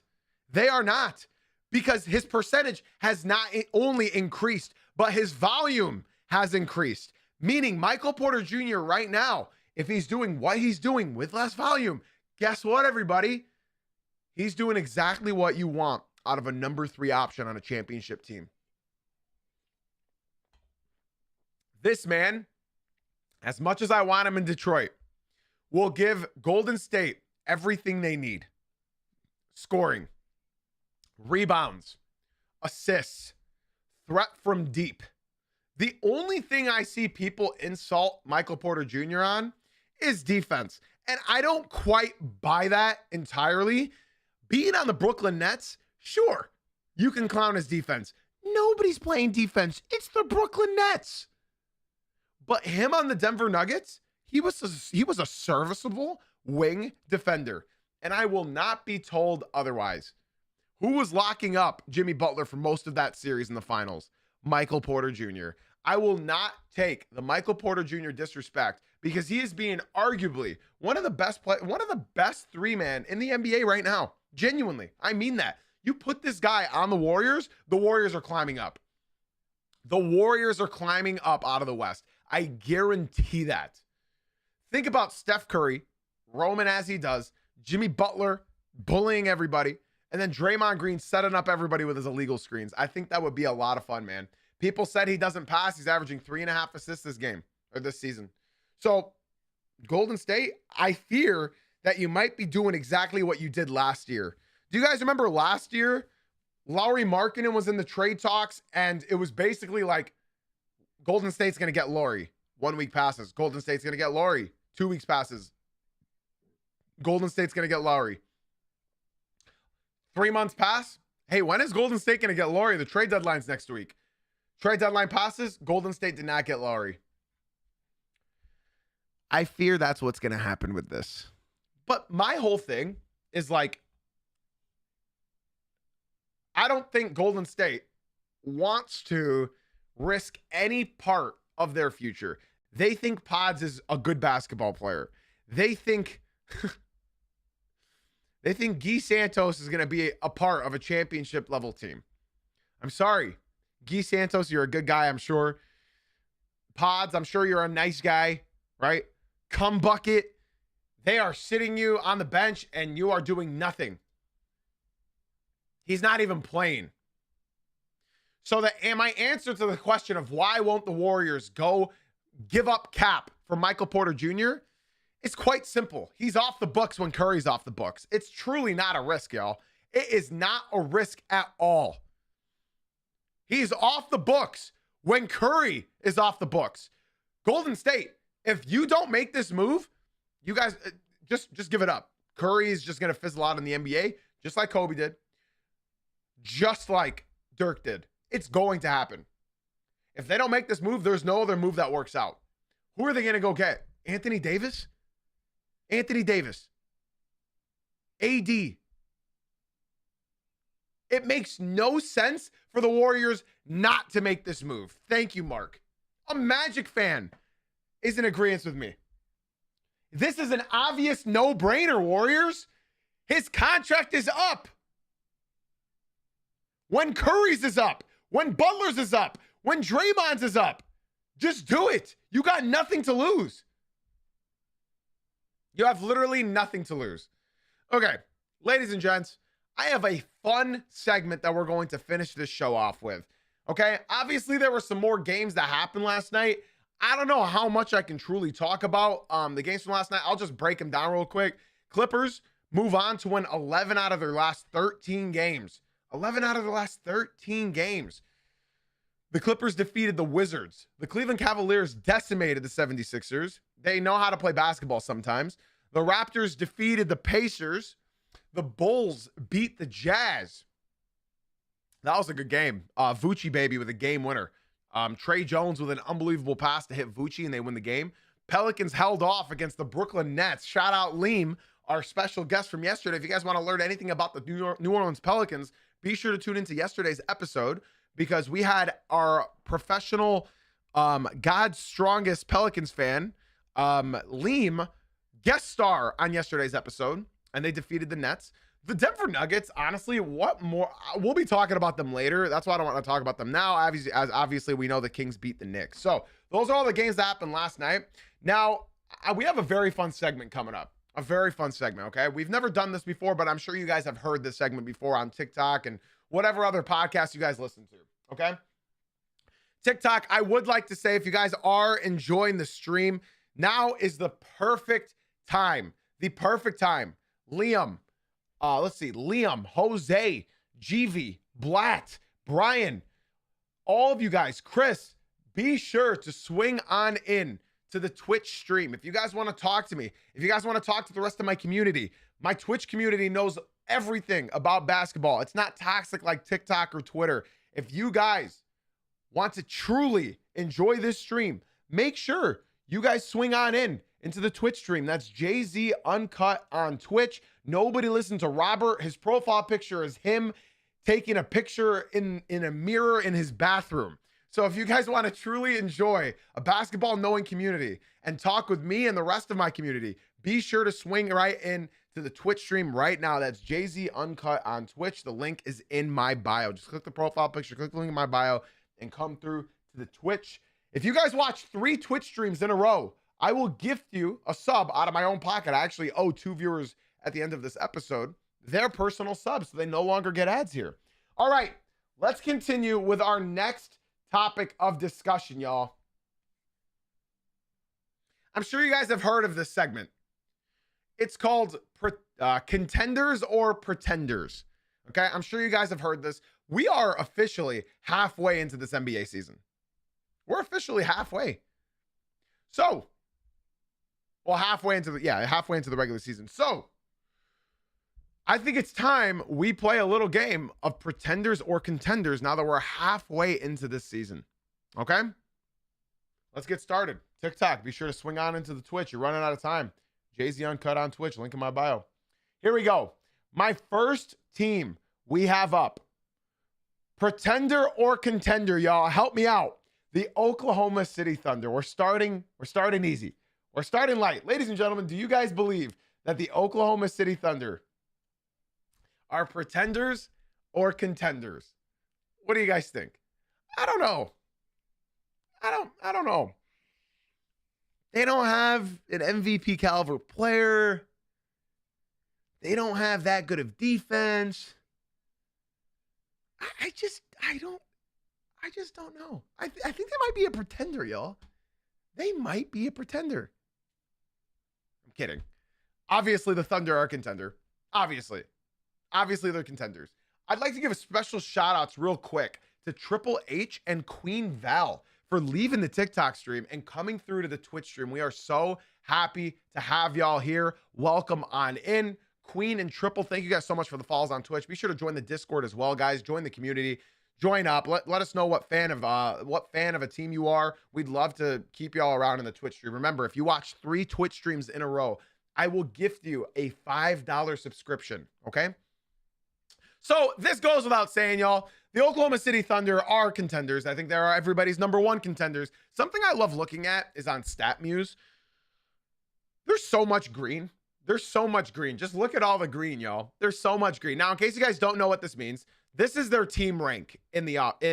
They are not. Because his percentage has not only increased, but his volume has increased. Meaning Michael Porter Jr. right now, if he's doing what he's doing with less volume, guess what, everybody? He's doing exactly what you want out of a number 3 option on a championship team. This man, as much as I want him in Detroit, will give Golden State everything they need. Scoring, rebounds, assists, threat from deep. The only thing I see people insult Michael Porter Jr. on is defense. And I don't quite buy that entirely. Being on the Brooklyn Nets, sure, you can clown his defense. Nobody's playing defense. It's the Brooklyn Nets. But him on the Denver Nuggets, he was a serviceable wing defender. And I will not be told otherwise. Who was locking up Jimmy Butler for most of that series in the finals? Michael Porter Jr. I will not take the Michael Porter Jr. disrespect because he is being arguably one of the best 3-man in the NBA right now. Genuinely. I mean that. You put this guy on the Warriors are climbing up. The Warriors are climbing up out of the West. I guarantee that. Think about Steph Curry, roaming as he does, Jimmy Butler bullying everybody, and then Draymond Green setting up everybody with his illegal screens. I think that would be a lot of fun, man. People said he doesn't pass. He's averaging 3.5 assists this season. So Golden State, I fear that you might be doing exactly what you did last year. Do you guys remember last year? Lauri Markkanen was in the trade talks, and it was basically like Golden State's going to get Lauri. 1 week passes. Golden State's going to get Lauri. 2 weeks passes. Golden State's going to get Lauri. 3 months pass. Hey, when is Golden State going to get Lauri? The trade deadline's next week. Trade deadline passes. Golden State did not get Lauri. I fear that's what's going to happen with this. But my whole thing is like, I don't think Golden State wants to risk any part of their future. They think Pods is a good basketball player. They think Guy Santos is going to be a part of a championship level team. I'm sorry. Guy Santos, you're a good guy, I'm sure. Pods, I'm sure you're a nice guy, right? Come bucket. They are sitting you on the bench and you are doing nothing. He's not even playing. So my answer to the question of why won't the Warriors go give up cap for Michael Porter Jr. is quite simple. He's off the books when Curry's off the books. It's truly not a risk, y'all. It is not a risk at all. He's off the books when Curry is off the books. Golden State, if you don't make this move, you guys just give it up. Curry is just going to fizzle out in the NBA, just like Kobe did, just like Dirk did. It's going to happen. If they don't make this move, there's no other move that works out. Who are they going to go get? Anthony Davis? Anthony Davis. AD. It makes no sense for the Warriors not to make this move. Thank you, Mark. A Magic fan is in agreement with me. This is an obvious no-brainer, Warriors. His contract is up. When Curry's is up. When Butler's is up. When Draymond's is up. Just do it. You got nothing to lose. You have literally nothing to lose. Okay, ladies and gents, I have a fun segment that we're going to finish this show off with. Okay, obviously there were some more games that happened last night. I don't know how much I can truly talk about the games from last night. I'll just break them down real quick. Clippers move on to win 11 out of their last 13 games. 11 out of the last 13 games. The Clippers defeated the Wizards. The Cleveland Cavaliers decimated the 76ers. They know how to play basketball sometimes. The Raptors defeated the Pacers. The Bulls beat the Jazz. That was a good game. Vucci, baby, with a game winner. Trey Jones with an unbelievable pass to hit Vucci, and they win the game. Pelicans held off against the Brooklyn Nets. Shout out Liam our special guest from yesterday. If you guys want to learn anything about the New Orleans Pelicans, be sure to tune into yesterday's episode, because we had our professional God's strongest Pelicans fan, Liam, guest star on yesterday's episode, and they defeated the Nets. The Denver Nuggets, honestly, what more? We'll be talking about them later. That's why I don't want to talk about them now. Obviously, we know the Kings beat the Knicks. So those are all the games that happened last night. Now, we have a very fun segment coming up. A very fun segment, okay? We've never done this before, but I'm sure you guys have heard this segment before on TikTok and whatever other podcasts you guys listen to, okay? TikTok, I would like to say, if you guys are enjoying the stream, now is the perfect time. The perfect time. Liam, Liam, Jose, GV, Blatt, Brian, all of you guys, Chris, be sure to swing on in to the Twitch stream. If you guys want to talk to me, if you guys want to talk to the rest of my community, my Twitch community knows everything about basketball. It's not toxic like TikTok or Twitter. If you guys want to truly enjoy this stream, make sure you guys swing on into the Twitch stream. That's JZ Uncut on Twitch. Nobody listen to Robert. His profile picture is him taking a picture in a mirror in his bathroom. So if you guys want to truly enjoy a basketball knowing community and talk with me and the rest of my community, be sure to swing right in to the Twitch stream right now. That's JZ Uncut on Twitch. The link is in my bio. Just click the profile picture, click the link in my bio, and come through to the Twitch. If you guys watch 3 Twitch streams in a row, I will gift you a sub out of my own pocket. I actually owe 2 viewers at the end of this episode their personal subs, so they no longer get ads here. All right, let's continue with our next topic of discussion, y'all. I'm sure you guys have heard of this segment. It's called Contenders or Pretenders. Okay, I'm sure you guys have heard this. We are officially halfway into this NBA season. We're officially halfway. So, well, halfway into the regular season. So, I think it's time we play a little game of Pretenders or Contenders now that we're halfway into this season. Okay? Let's get started. TikTok, be sure to swing on into the Twitch. You're running out of time. JZ Uncut on Twitch, link in my bio. Here we go. My first team we have up. Pretender or Contender, y'all. Help me out. The Oklahoma City Thunder. We're starting easy. We're starting light. Ladies and gentlemen, do you guys believe that the Oklahoma City Thunder are pretenders or contenders? What do you guys think? I don't know. I don't know. They don't have an MVP caliber player. They don't have that good of defense. I just don't know. I think they might be a pretender, y'all. They might be a pretender. I'm kidding. Obviously, the Thunder are a contender. Obviously, they're contenders. I'd like to give a special shout outs real quick to Triple H and Queen Val for leaving the TikTok stream and coming through to the Twitch stream. We are so happy to have y'all here. Welcome on in. Queen and Triple, thank you guys so much for the follows on Twitch. Be sure to join the Discord as well, guys. Join the community. Join up. Let us know what fan of a team you are. We'd love to keep y'all around in the Twitch stream. Remember, if you watch 3 Twitch streams in a row, I will gift you a $5 subscription. Okay? So this goes without saying, y'all. The Oklahoma City Thunder are contenders. I think they are everybody's number 1 contenders. Something I love looking at is on StatMuse. There's so much green. There's so much green. Just look at all the green, y'all. There's so much green. Now, in case you guys don't know what this means, this is their team rank in all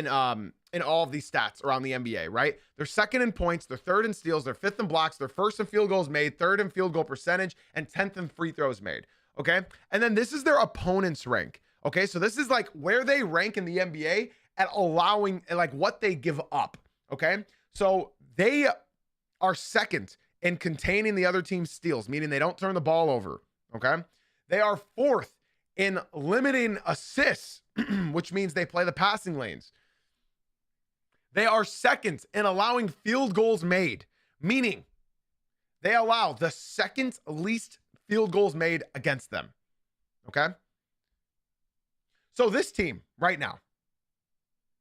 of these stats around the NBA, right? They're second in points, they're third in steals, they're fifth in blocks, they're first in field goals made, third in field goal percentage, and 10th in free throws made. Okay? And then this is their opponent's rank. Okay? So this is like where they rank in the NBA at allowing, like, what they give up. Okay? So they are second in containing the other team's steals, meaning they don't turn the ball over. Okay? They are fourth in limiting assists, which means they play the passing lanes. They are second in allowing field goals made, meaning they allow the second least field goals made against them. Okay? So this team right now,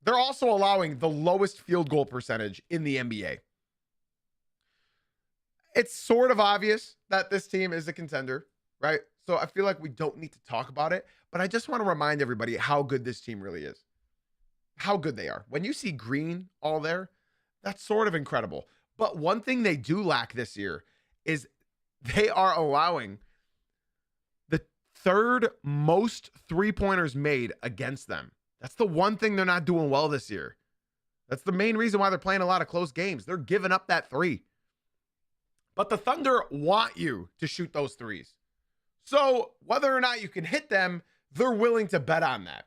they're also allowing the lowest field goal percentage in the NBA. It's sort of obvious that this team is a contender, right? So I feel like we don't need to talk about it, but I just want to remind everybody how good this team really is, how good they are. When you see Green all there, that's sort of incredible. But one thing they do lack this year is they are allowing the third most three-pointers made against them. That's the one thing they're not doing well this year. That's the main reason why they're playing a lot of close games. They're giving up that three. But the Thunder want you to shoot those threes. So whether or not you can hit them, they're willing to bet on that.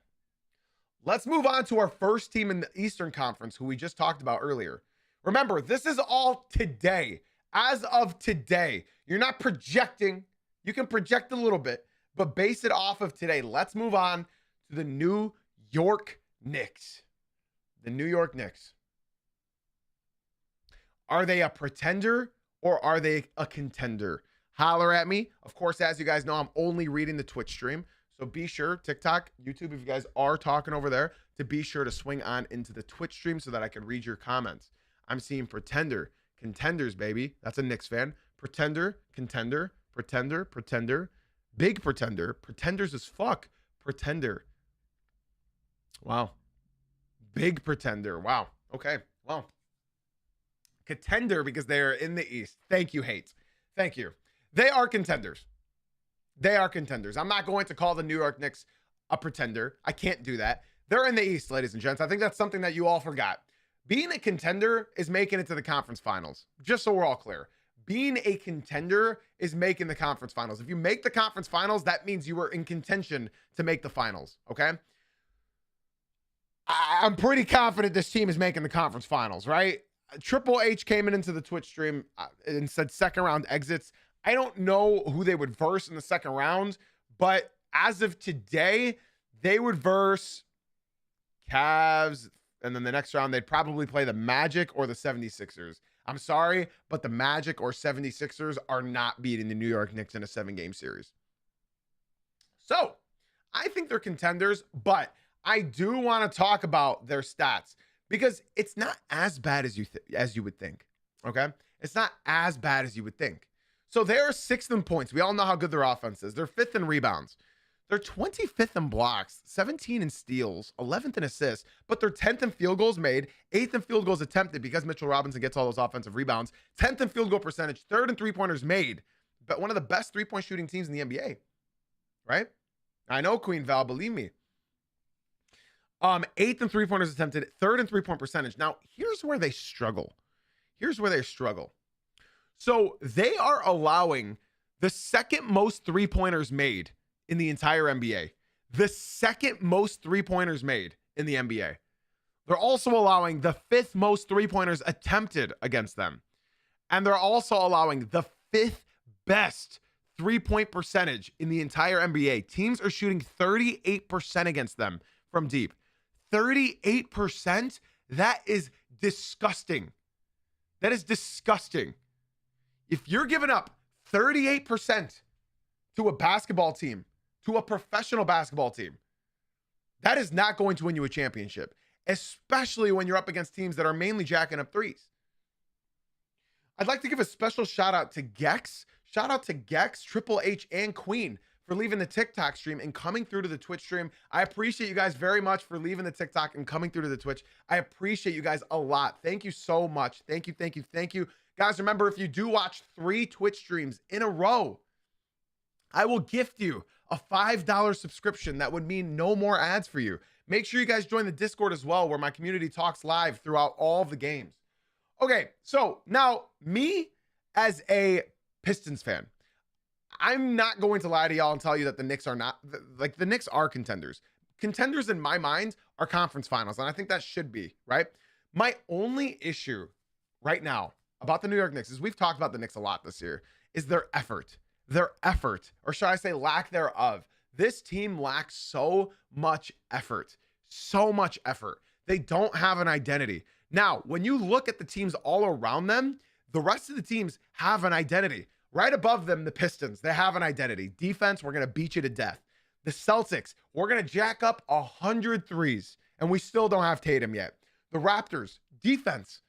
Let's move on to our first team in the Eastern Conference, who we just talked about earlier. Remember, this is all today. As of today, you're not projecting. You can project a little bit, but base it off of today. Let's move on to the New York Knicks. The New York Knicks. Are they a pretender or are they a contender? Holler at me. Of course, as you guys know, I'm only reading the Twitch stream. So be sure, TikTok, YouTube, if you guys are talking over there, to be sure to swing on into the Twitch stream so that I can read your comments. I'm seeing pretender, contenders, baby. That's a Knicks fan. Pretender, contender, pretender, pretender, big pretender, pretenders as fuck, pretender. Wow. Big pretender. Wow. Okay. Well, contender because they are in the East. Thank you, Hate. Thank you. They are contenders. They are contenders. I'm not going to call the New York Knicks a pretender. I can't do that. They're in the East, ladies and gents. I think that's something that you all forgot. Being a contender is making it to the conference finals. Just so we're all clear. Being a contender is making the conference finals. If you make the conference finals, that means you were in contention to make the finals. Okay? I'm pretty confident this team is making the conference finals, right? Triple H came into the Twitch stream and said second round exits. I don't know who they would verse in the second round, but as of today, they would verse Cavs, and then the next round, they'd probably play the Magic or the 76ers. I'm sorry, but the Magic or 76ers are not beating the New York Knicks in a 7-game series. So, I think they're contenders, but I do want to talk about their stats because it's not as bad as you would think, okay? It's not as bad as you would think. So they're 6th in points. We all know how good their offense is. They're 5th in rebounds. They're 25th in blocks, 17 in steals, 11th in assists, but they're 10th in field goals made, 8th in field goals attempted because Mitchell Robinson gets all those offensive rebounds, 10th in field goal percentage, 3rd in three-pointers made, but one of the best three-point shooting teams in the NBA, right? I know, Queen Val, believe me. 8th in three-pointers attempted, 3rd in three-point percentage. Now, here's where they struggle. So they are allowing the second most three-pointers made in the entire NBA. The second most three-pointers made in the NBA. They're also allowing the 5th most three-pointers attempted against them. And they're also allowing the 5th best three-point percentage in the entire NBA. Teams are shooting 38% against them from deep. 38%? That is disgusting. That is disgusting. If you're giving up 38% to a basketball team, to a professional basketball team, that is not going to win you a championship, especially when you're up against teams that are mainly jacking up threes. I'd like to give a special shout out to Gex. Shout out to Gex, Triple H, and Queen for leaving the TikTok stream and coming through to the Twitch stream. I appreciate you guys very much for leaving the TikTok and coming through to the Twitch. I appreciate you guys a lot. Thank you so much. Thank you, thank you, thank you. Guys, remember, if you do watch 3 Twitch streams in a row, I will gift you a $5 subscription. That would mean no more ads for you. Make sure you guys join the Discord as well, where my community talks live throughout all of the games. Okay, so now me as a Pistons fan, I'm not going to lie to y'all and tell you that the Knicks are not, like, the Knicks are contenders. Contenders in my mind are conference finals, and I think that should be, right? My only issue right now about the New York Knicks is, we've talked about the Knicks a lot this year, is their effort. Their effort, or should I say lack thereof. This team lacks so much effort. So much effort. They don't have an identity. Now, when you look at the teams all around them, the rest of the teams have an identity. Right above them, the Pistons, they have an identity. Defense, we're going to beat you to death. The Celtics, we're going to jack up 100 threes, and we still don't have Tatum yet. The Raptors, defense.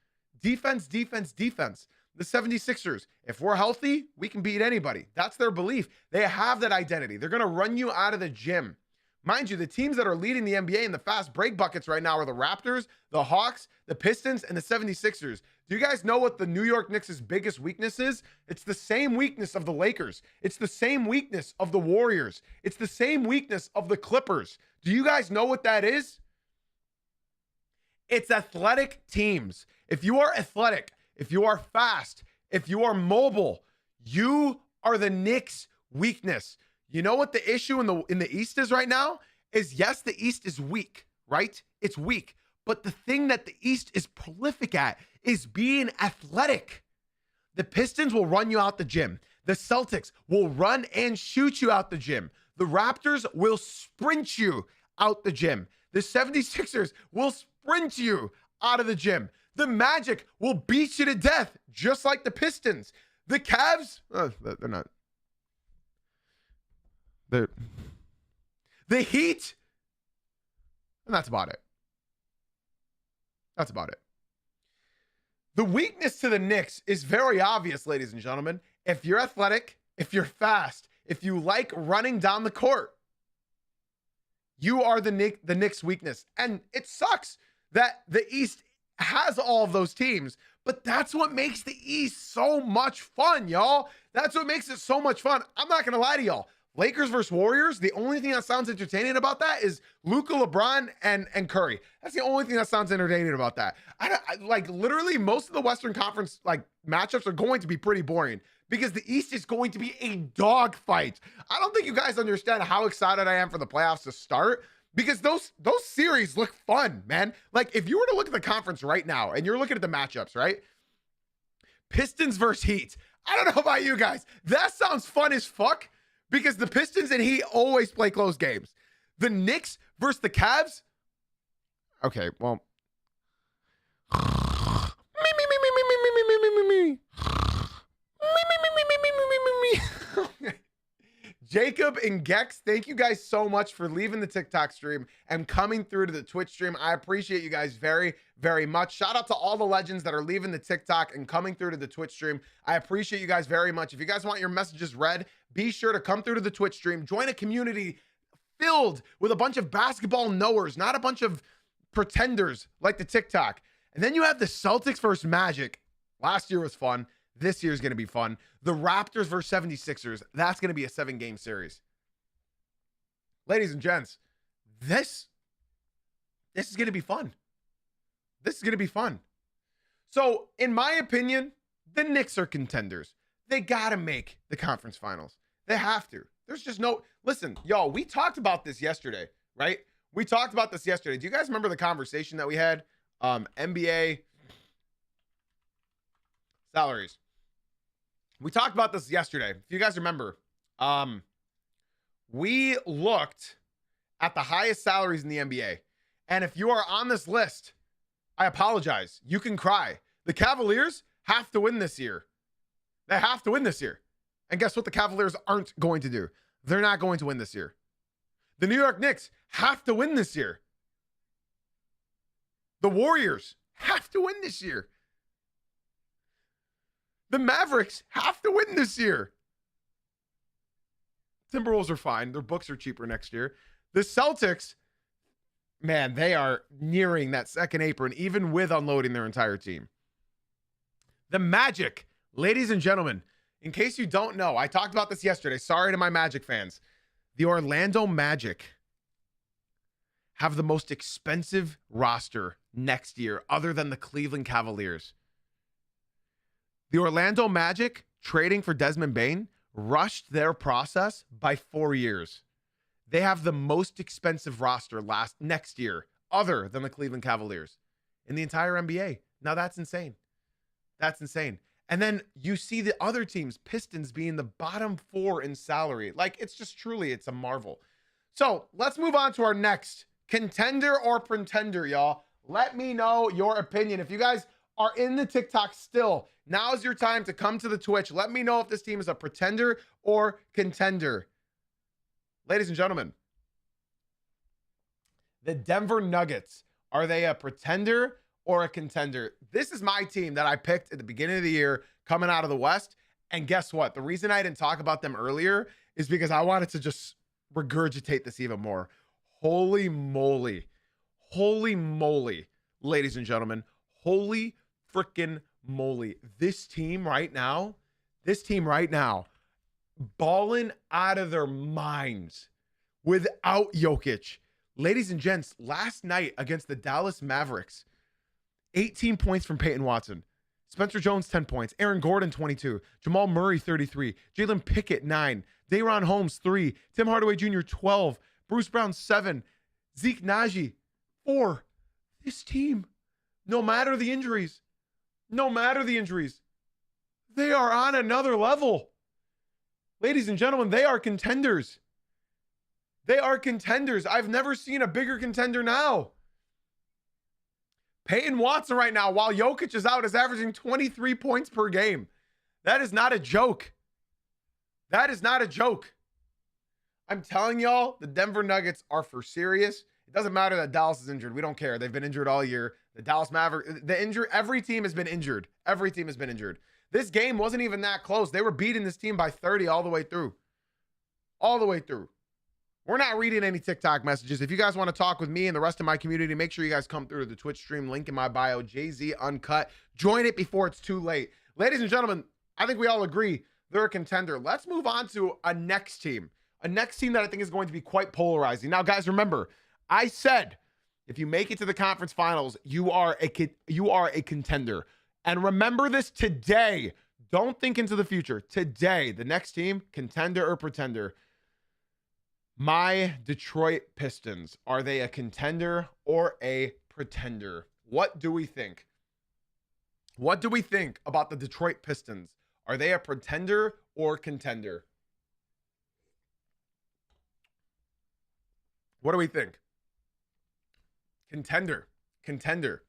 Defense, defense, defense. The 76ers, if we're healthy, we can beat anybody. That's their belief. They have that identity. They're going to run you out of the gym. Mind you, the teams that are leading the NBA in the fast break buckets right now are the Raptors, the Hawks, the Pistons, and the 76ers. Do you guys know what the New York Knicks' biggest weakness is? It's the same weakness of the Lakers. It's the same weakness of the Warriors. It's the same weakness of the Clippers. Do you guys know what that is? It's athletic teams. If you are athletic, if you are fast, if you are mobile, you are the Knicks' weakness. You know what the issue in the East is right now? Is yes, the East is weak, right? It's weak. But the thing that the East is prolific at is being athletic. The Pistons will run you out the gym. The Celtics will run and shoot you out the gym. The Raptors will sprint you out the gym. The 76ers will sprint you out of the gym. The Magic will beat you to death, just like the Pistons. The Cavs, they're not. The Heat, and that's about it. That's about it. The weakness to the Knicks is very obvious, ladies and gentlemen. If you're athletic, if you're fast, if you like running down the court, you are the Knicks' weakness. And it sucks that the East has all of those teams, but that's what makes the East so much fun, y'all. That's what makes it so much fun. I'm not going to lie to y'all. Lakers versus Warriors, the only thing that sounds entertaining about that is Luka, LeBron, and Curry. That's the only thing that sounds entertaining about that. I like literally most of the Western Conference like matchups are going to be pretty boring because the East is going to be a dogfight. I don't think you guys understand how excited I am for the playoffs to start because those series look fun, man. Like if you were to look at the conference right now and you're looking at the matchups, right? Pistons versus Heat. I don't know about you guys. That sounds fun as fuck. Because the Pistons and Heat always play close games. The Knicks versus the Cavs. Okay, well. Jacob and Gex, thank you guys so much for leaving the TikTok stream and coming through to the Twitch stream. I appreciate you guys very, very much. Shout out to all the legends that are leaving the TikTok and coming through to the Twitch stream. I appreciate you guys very much. If you guys want your messages read, be sure to come through to the Twitch stream. Join a community filled with a bunch of basketball knowers, not a bunch of pretenders like the TikTok. And then you have the Celtics versus Magic. Last year was fun. This year's going to be fun. The Raptors versus 76ers. That's going to be a 7-game series. Ladies and gents, this is going to be fun. This is going to be fun. So, in my opinion, the Knicks are contenders. They got to make the conference finals. They have to. There's just no... Listen, y'all, we talked about this yesterday, right? We talked about this yesterday. Do you guys remember the conversation that we had? NBA salaries. We talked about this yesterday. If you guys remember, we looked at the highest salaries in the NBA. And if you are on this list, I apologize. You can cry. The Cavaliers have to win this year. They have to win this year. And guess what the Cavaliers aren't going to do? They're not going to win this year. The New York Knicks have to win this year. The Warriors have to win this year. The Mavericks have to win this year. Timberwolves are fine. Their books are cheaper next year. The Celtics, man, they are nearing that second apron, even with unloading their entire team. The Magic, ladies and gentlemen, in case you don't know, I talked about this yesterday. Sorry to my Magic fans. The Orlando Magic have the most expensive roster next year, other than the Cleveland Cavaliers. The Orlando Magic, trading for Desmond Bane, rushed their process by 4 years. They have the most expensive roster next year, other than the Cleveland Cavaliers, in the entire NBA. Now that's insane. That's insane. And then you see the other teams, Pistons, being the bottom 4 in salary. Like, it's just truly, it's a marvel. So let's move on to our next contender or pretender, y'all. Let me know your opinion. If you guys are in the TikTok still, now's your time to come to the Twitch. Let me know if this team is a pretender or contender. Ladies and gentlemen, the Denver Nuggets, are they a pretender or a contender? This is my team that I picked at the beginning of the year coming out of the West. And guess what? The reason I didn't talk about them earlier is because I wanted to just regurgitate this even more. Holy moly. Holy moly, ladies and gentlemen. Holy freaking moly. This team right now, balling out of their minds without Jokic. Ladies and gents, last night against the Dallas Mavericks, 18 points from Peyton Watson. Spencer Jones, 10 points. Aaron Gordon, 22. Jamal Murray, 33. Jalen Pickett, 9. Day'Ron Holmes, 3. Tim Hardaway Jr., 12. Bruce Brown, 7. Zeke Naji, 4. This team, no matter the injuries, they are on another level. Ladies and gentlemen, they are contenders. I've never seen a bigger contender now. Peyton Watson right now, while Jokic is out, is averaging 23 points per game. That is not a joke. I'm telling y'all, the Denver Nuggets are for serious. It doesn't matter that Dallas is injured. We don't care. They've been injured all year. The Dallas Mavericks, every team has been injured. This game wasn't even that close. They were beating this team by 30 all the way through. We're not reading any TikTok messages. If you guys want to talk with me and the rest of my community, make sure you guys come through to the Twitch stream. Link in my bio, Jay-Z Uncut. Join it before it's too late. Ladies and gentlemen, I think we all agree they're a contender. Let's move on to a next team. A next team that I think is going to be quite polarizing. Now, guys, remember, I said if you make it to the conference finals, you are a contender. And remember this today. Don't think into the future. Today, the next team, contender or pretender. My Detroit Pistons, are they a contender or a pretender? What do we think? What do we think about the Detroit Pistons? Are they a pretender or contender? What do we think? Contender, pretender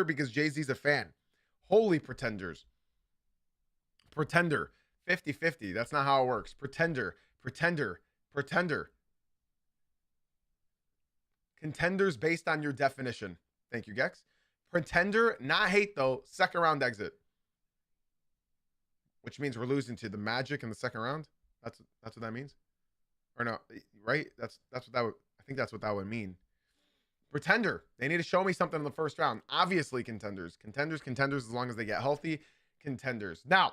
because Jay-Z's a fan. Holy pretenders. Pretender, 50-50. That's not how it works. Pretender. Contenders based on your definition. Thank you, Gex. Pretender, not hate though, second round exit. Which means we're losing to the Magic in the second round. That's what that means. Or no, right? That's what that would, I think that's what that would mean. Pretender. They need to show me something in the first round. Obviously contenders. Contenders as long as they get healthy. Contenders. Now,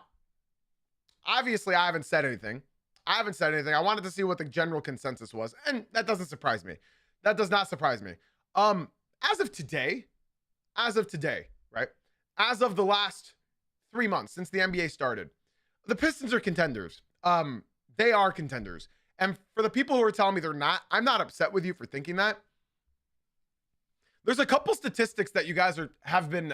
obviously I haven't said anything. I wanted to see what the general consensus was, and that doesn't surprise me. That does not surprise me. As of today, right? As of the last 3 months since the NBA started, the Pistons are contenders. They are contenders. And for the people who are telling me they're not, I'm not upset with you for thinking that. There's a couple statistics that you guys have been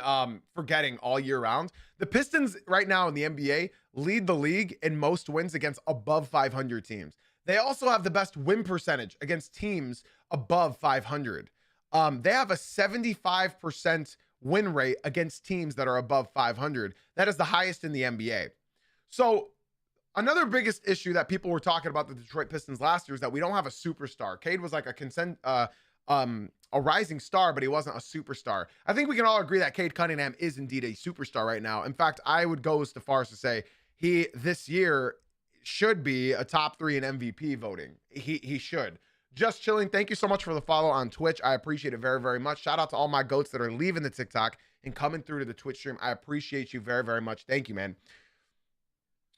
forgetting all year round. The Pistons right now in the NBA lead the league in most wins against above 500 teams. They also have the best win percentage against teams above 500. They have a 75% win rate against teams that are above 500. That is the highest in the NBA. So another biggest issue that people were talking about the Detroit Pistons last year is that we don't have a superstar. Cade was like a rising star, but he wasn't a superstar. I think we can all agree that Cade Cunningham is indeed a superstar right now. In fact, I would go as far as to say he this year should be a top 3 in MVP voting. He should. Just chilling. Thank you so much for the follow on Twitch. I appreciate it very, very much. Shout out to all my goats that are leaving the TikTok and coming through to the Twitch stream. I appreciate you very, very much. Thank you, man.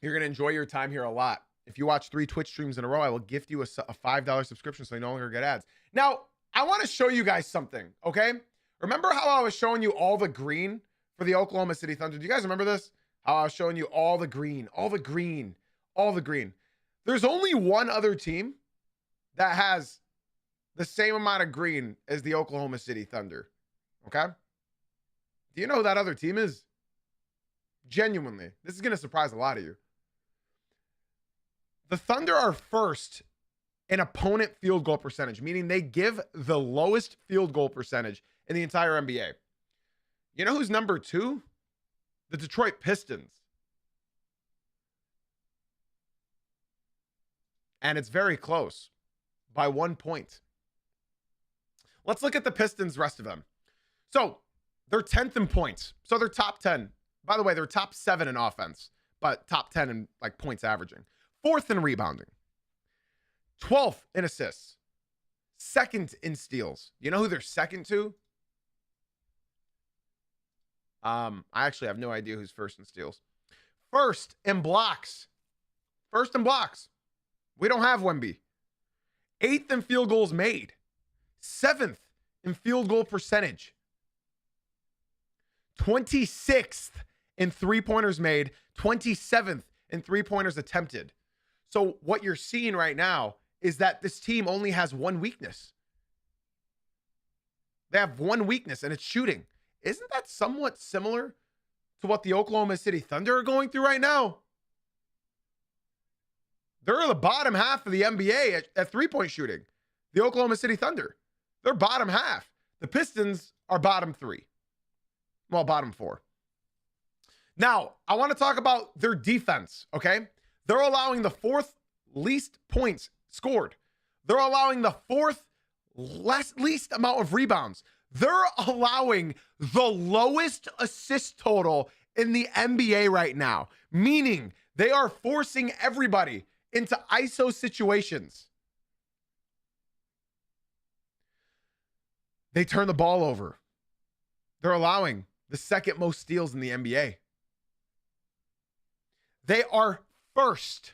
You're going to enjoy your time here a lot. If you watch 3 Twitch streams in a row, I will gift you a $5 subscription so you no longer get ads. Now, I want to show you guys something, okay? Remember how I was showing you all the green for the Oklahoma City Thunder? Do you guys remember this? How I was showing you all the green. There's only one other team that has the same amount of green as the Oklahoma City Thunder, okay? Do you know who that other team is? Genuinely. This is going to surprise a lot of you. The Thunder are first in opponent field goal percentage, meaning they give the lowest field goal percentage in the entire NBA. You know who's number 2? The Detroit Pistons. And it's very close by 1 point. Let's look at the Pistons, rest of them. So they're 10th in points. So they're top 10. By the way, they're top 7 in offense, but top 10 in like points averaging. 4th in rebounding. 12th in assists. 2nd in steals. You know who they're second to? I actually have no idea who's first in steals. 1st in blocks. 1st in blocks. We don't have Wemby. 8th in field goals made. 7th in field goal percentage. 26th in three-pointers made. 27th in three-pointers attempted. So what you're seeing right now is that this team only has one weakness. They have one weakness, and it's shooting. Isn't that somewhat similar to what the Oklahoma City Thunder are going through right now? They're the bottom half of the NBA at three-point shooting. The Oklahoma City Thunder. They're bottom half. The Pistons are bottom 3. Well, bottom 4. Now, I want to talk about their defense, okay? They're allowing the 4th least points scored. They're allowing the 4th least amount of rebounds. They're allowing the lowest assist total in the NBA right now, meaning they are forcing everybody into ISO situations. They turn the ball over. They're allowing the 2nd most steals in the NBA. They are 1st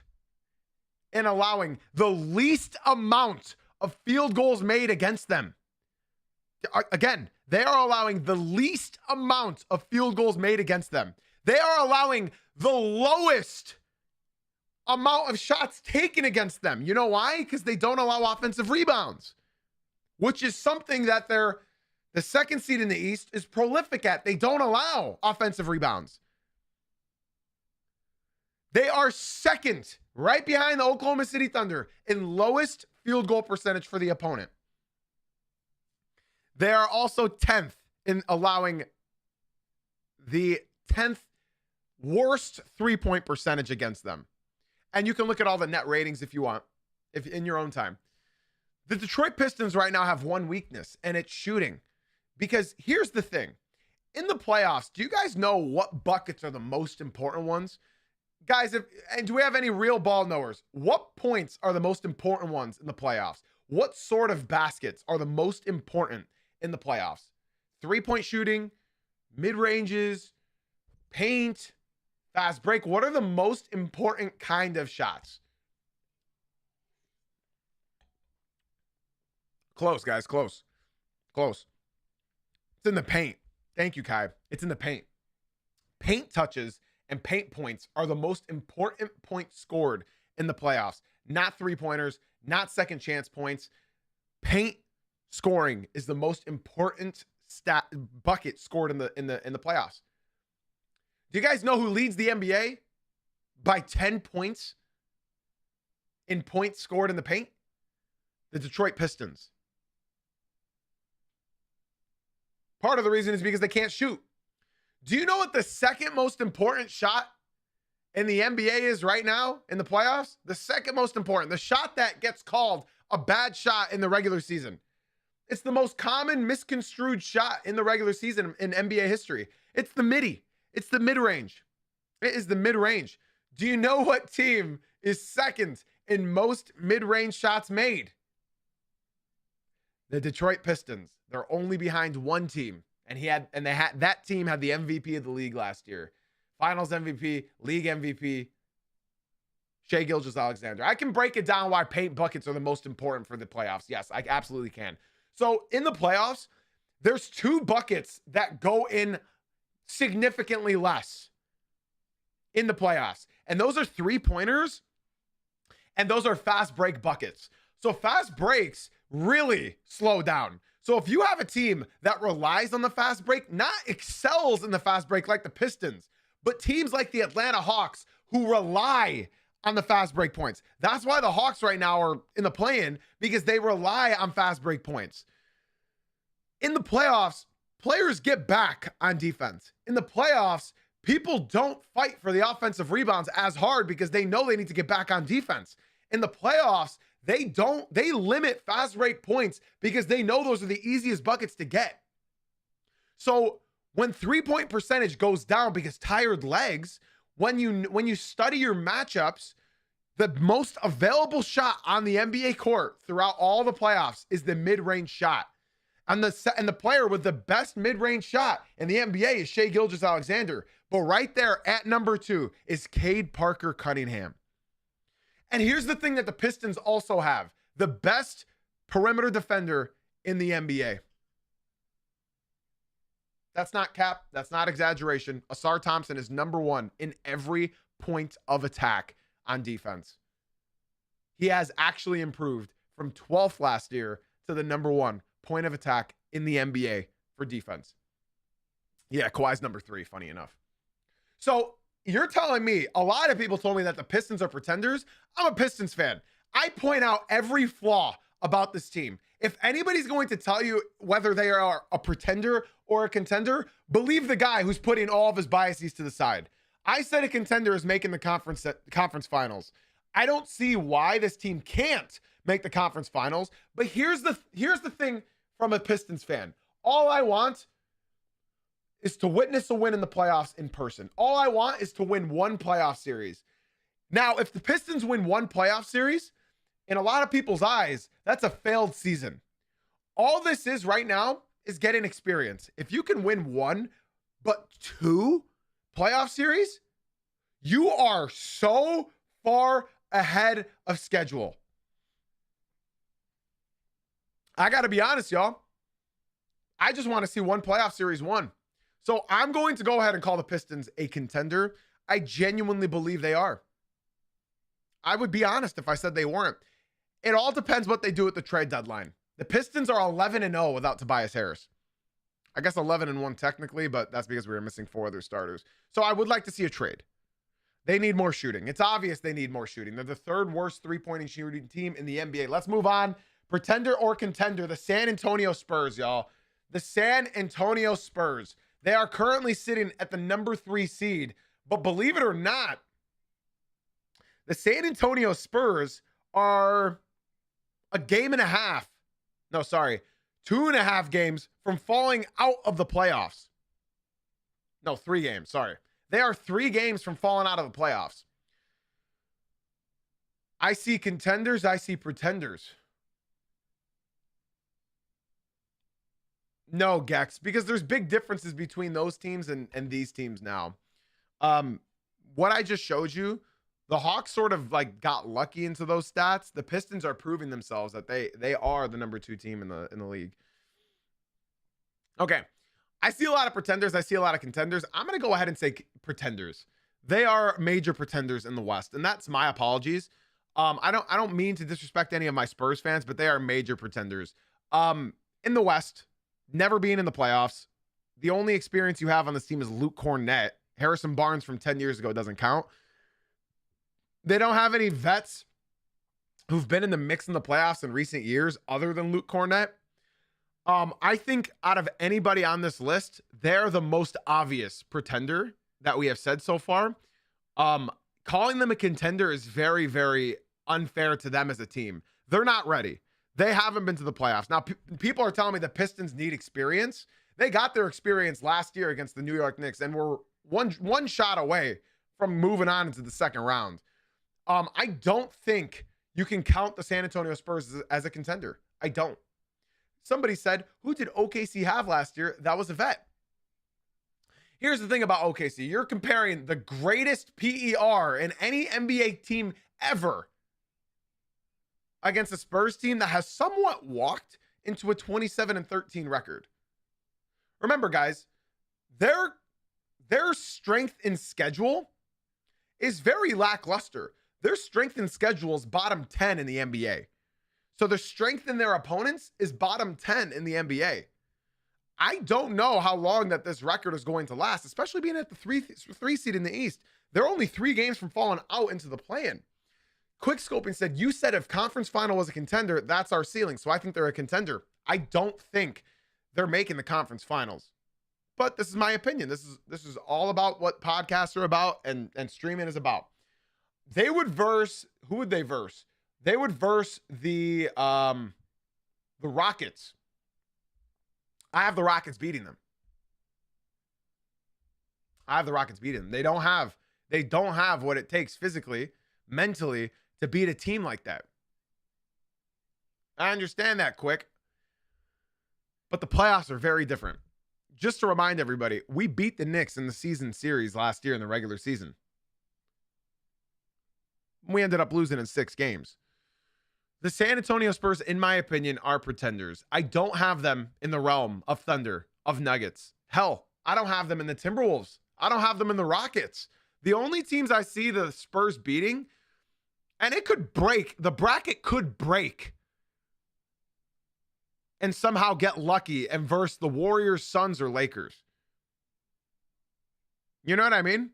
in allowing the least amount of field goals made against them. Again, they are allowing the least amount of field goals made against them. They are allowing the lowest amount of shots taken against them. You know why? Because they don't allow offensive rebounds, which is something that the 2nd seed in the East is prolific at. They don't allow offensive rebounds. They are 2nd, right behind the Oklahoma City Thunder, in lowest field goal percentage for the opponent. They are also 10th in allowing the 10th worst three-point percentage against them. And you can look at all the net ratings if you want, if in your own time. The Detroit Pistons right now have one weakness, and it's shooting. Because here's the thing. In the playoffs, do you guys know what buckets are the most important ones? Guys, and do we have any real ball knowers? What points are the most important ones in the playoffs? What sort of baskets are the most important in the playoffs? 3-point shooting, mid-ranges, paint, fast break. What are the most important kind of shots? Close, guys, close. Close. It's in the paint. Thank you, Kai. It's in the paint. Paint touches and paint points are the most important points scored in the playoffs. Not three-pointers, not second chance points. Paint scoring is the most important bucket scored in the playoffs. Do you guys know who leads the NBA by 10 points in points scored in the paint? The Detroit Pistons. Part of the reason is because they can't shoot. Do you know what the 2nd most important shot in the NBA is right now in the playoffs? The 2nd most important, the shot that gets called a bad shot in the regular season. It's the most common misconstrued shot in the regular season in NBA history. It's the midi. It's the mid-range. It is the mid-range. Do you know what team is 2nd in most mid-range shots made? The Detroit Pistons. They're only behind one team. That team had the MVP of the league last year. Finals MVP, league MVP, Shai Gilgeous-Alexander. I can break it down why paint buckets are the most important for the playoffs. Yes, I absolutely can. So in the playoffs, there's 2 buckets that go in significantly less in the playoffs. And those are 3-pointers, and those are fast break buckets. So fast breaks really slow down. So if you have a team that relies on the fast break, not excels in the fast break like the Pistons, but teams like the Atlanta Hawks who rely on the fast break points. That's why the Hawks right now are in the play-in, because they rely on fast break points. In the playoffs, players get back on defense. In the playoffs, people don't fight for the offensive rebounds as hard because they know they need to get back on defense. In the playoffs, they limit fast break points because they know those are the easiest buckets to get. So when 3-point percentage goes down because tired legs, when you study your matchups, the most available shot on the NBA court throughout all the playoffs is the mid-range shot. And the player with the best mid-range shot in the NBA is Shai Gilgeous-Alexander. But right there at number 2 is Cade Parker-Cunningham. And here's the thing that the Pistons also have: the best perimeter defender in the NBA. That's not cap. That's not exaggeration. Asar Thompson is number 1 in every point of attack on defense. He has actually improved from 12th last year to the number 1 point of attack in the NBA for defense. Yeah, Kawhi's number 3, funny enough. So you're telling me, a lot of people told me that the Pistons are pretenders. I'm a Pistons fan. I point out every flaw about this team. If anybody's going to tell you whether they are a pretender or a contender, believe the guy who's putting all of his biases to the side. I said a contender is making the conference finals. I don't see why this team can't make the conference finals. But here's the thing from a Pistons fan. All I want is to witness a win in the playoffs in person. All I want is to win one playoff series. Now, if the Pistons win one playoff series, in a lot of people's eyes, that's a failed season. All this is right now is getting experience. If you can win 1, but 2 playoff series, you are so far ahead of schedule. I got to be honest, y'all. I just want to see 1 playoff series won. So I'm going to go ahead and call the Pistons a contender. I genuinely believe they are. I would be honest if I said they weren't. It all depends what they do at the trade deadline. The Pistons are 11-0 without Tobias Harris. I guess 11-1 technically, but that's because we were missing 4 other starters. So I would like to see a trade. They need more shooting. It's obvious they need more shooting. They're the 3rd worst 3-point shooting team in the NBA. Let's move on. Pretender or contender, the San Antonio Spurs, y'all. The San Antonio Spurs. They are currently sitting at the number 3 seed. But believe it or not, the San Antonio Spurs are a game and a half. No, sorry. 2.5 games from falling out of the playoffs. No, 3 games. Sorry. They are 3 games from falling out of the playoffs. I see contenders. I see pretenders. No, Gex, because there's big differences between those teams and these teams now. What I just showed you, the Hawks sort of like got lucky into those stats. The Pistons are proving themselves that they are the number 2 team in the league. Okay. I see a lot of pretenders. I see a lot of contenders. I'm going to go ahead and say pretenders. They are major pretenders in the West, and that's my apologies. I don't mean to disrespect any of my Spurs fans, but they are major pretenders. In the West, never being in the playoffs. The only experience you have on this team is Luke Cornett. Harrison Barnes from 10 years ago doesn't count. They don't have any vets who've been in the mix in the playoffs in recent years other than Luke Cornett. I think out of anybody on this list, they're the most obvious pretender that we have said so far. Calling them a contender is very, very unfair to them as a team. They're not ready. They haven't been to the playoffs. Now, people are telling me the Pistons need experience. They got their experience last year against the New York Knicks and were one shot away from moving on into the second round. I don't think you can count the San Antonio Spurs as a contender. I don't. Somebody said, who did OKC have last year? That was a vet. Here's the thing about OKC. You're comparing the greatest PER in any NBA team ever against a Spurs team that has somewhat walked into a 27-13 record. Remember, guys, their strength in schedule is very lackluster. Their strength in schedule is bottom 10 in the NBA. So the strength in their opponents is bottom 10 in the NBA. I don't know how long that this record is going to last, especially being at the three seed in the East. They're only 3 games from falling out into the play-in. Quick Scoping said, you said if conference final was a contender, that's our ceiling. So I think they're a contender. I don't think they're making the conference finals. But this is my opinion. This is all about what podcasts are about and streaming is about. They would verse, who would they verse? They would verse the Rockets. I have the Rockets beating them. I have the Rockets beating them. They don't have what it takes physically, mentally to beat a team like that. I understand that, Quick. But the playoffs are very different. Just to remind everybody, we beat the Knicks in the season series last year in the regular season. We ended up losing in 6 games. The San Antonio Spurs, in my opinion, are pretenders. I don't have them in the realm of Thunder, of Nuggets. Hell, I don't have them in the Timberwolves. I don't have them in the Rockets. The only teams I see the Spurs beating, and it could break, the bracket could break and somehow get lucky and verse the Warriors, Suns, or Lakers. You know what I mean?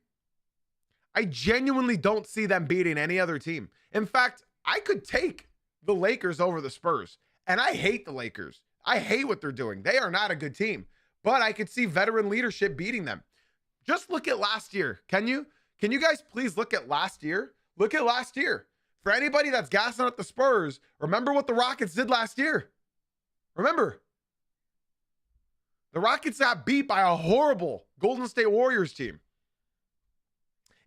I genuinely don't see them beating any other team. In fact, I could take the Lakers over the Spurs. And I hate the Lakers. I hate what they're doing. They are not a good team. But I could see veteran leadership beating them. Just look at last year. Can you guys please look at last year? Look at last year. For anybody that's gassing up the Spurs, remember what the Rockets did last year. Remember, the Rockets got beat by a horrible Golden State Warriors team.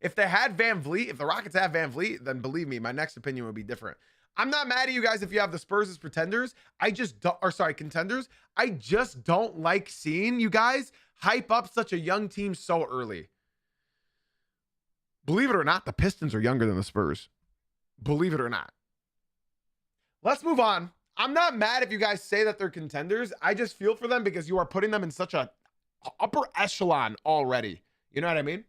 If they had Van Vliet, if the Rockets have Van Vliet, then believe me, my next opinion would be different. I'm not mad at you guys if you have the Spurs as pretenders. Contenders. I just don't like seeing you guys hype up such a young team so early. Believe it or not, the Pistons are younger than the Spurs. Believe it or not. Let's move on. I'm not mad if you guys say that they're contenders. I just feel for them because you are putting them in such a upper echelon already. You know what I mean?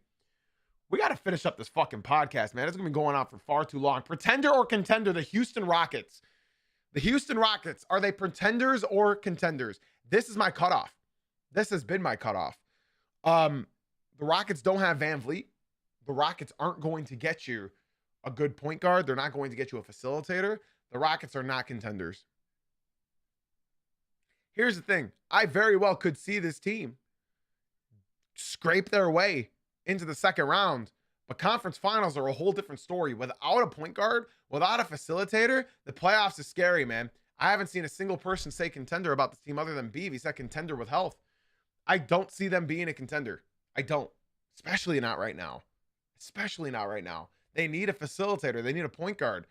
We got to finish up this fucking podcast, man. It's going to be going on for far too long. Pretender or contender, the Houston Rockets. The Houston Rockets, are they pretenders or contenders? This is my cutoff. This has been my cutoff. The Rockets don't have Van Vliet. The Rockets aren't going to get you a good point guard. They're not going to get you a facilitator. The Rockets are not contenders. Here's the thing. I very well could see this team scrape their way into the second round, but conference finals are a whole different story. Without a point guard, without a facilitator, the playoffs is scary, man. I haven't seen a single person say contender about this team other than Beeve. He said contender with health. I don't see them being a contender. I don't, especially not right now. Especially not right now. They need a facilitator. They need a point guard.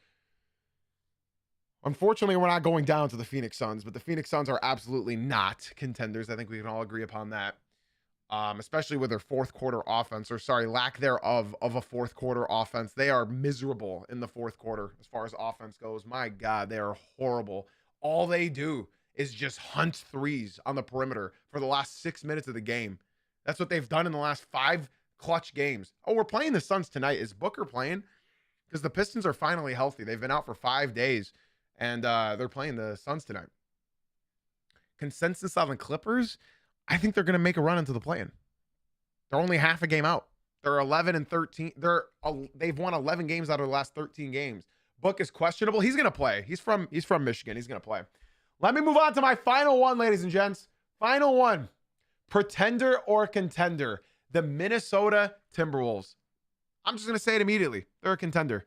Unfortunately, we're not going down to the Phoenix Suns, but the Phoenix Suns are absolutely not contenders. I think we can all agree upon that. Especially with their fourth quarter offense, or lack thereof of a fourth quarter offense. They are miserable in the fourth quarter as far as offense goes. My God, they are horrible. All they do is just hunt threes on the perimeter for the last 6 minutes of the game. That's what they've done in the last 5 clutch games. Oh, we're playing the Suns tonight. Is Booker playing? Because the Pistons are finally healthy. They've been out for 5 days, and they're playing the Suns tonight. Consensus on the Clippers? I think they're going to make a run into the play-in. They're only half a game out. They're 11-13. They've won 11 games out of the last 13 games. Book is questionable. He's going to play. He's from Michigan. He's going to play. Let me move on to my final one, ladies and gents. Final one. Pretender or contender? The Minnesota Timberwolves. I'm just going to say it immediately. They're a contender.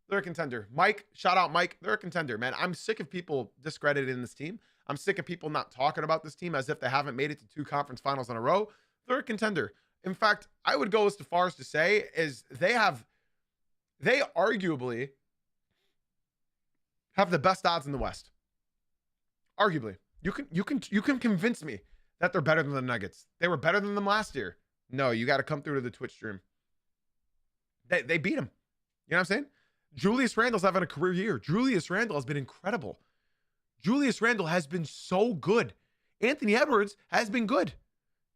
They're a contender. Mike, shout out Mike. They're a contender, man. I'm sick of people discrediting this team. I'm sick of people not talking about this team as if they haven't made it to 2 conference finals in a row. They're a contender. In fact, I would go as far as to say is they arguably have the best odds in the West. Arguably. You can convince me that they're better than the Nuggets. They were better than them last year. No, you got to come through to the Twitch stream. They beat them. You know what I'm saying? Julius Randle's having a career year. Julius Randle has been incredible. Julius Randle has been so good. Anthony Edwards has been good.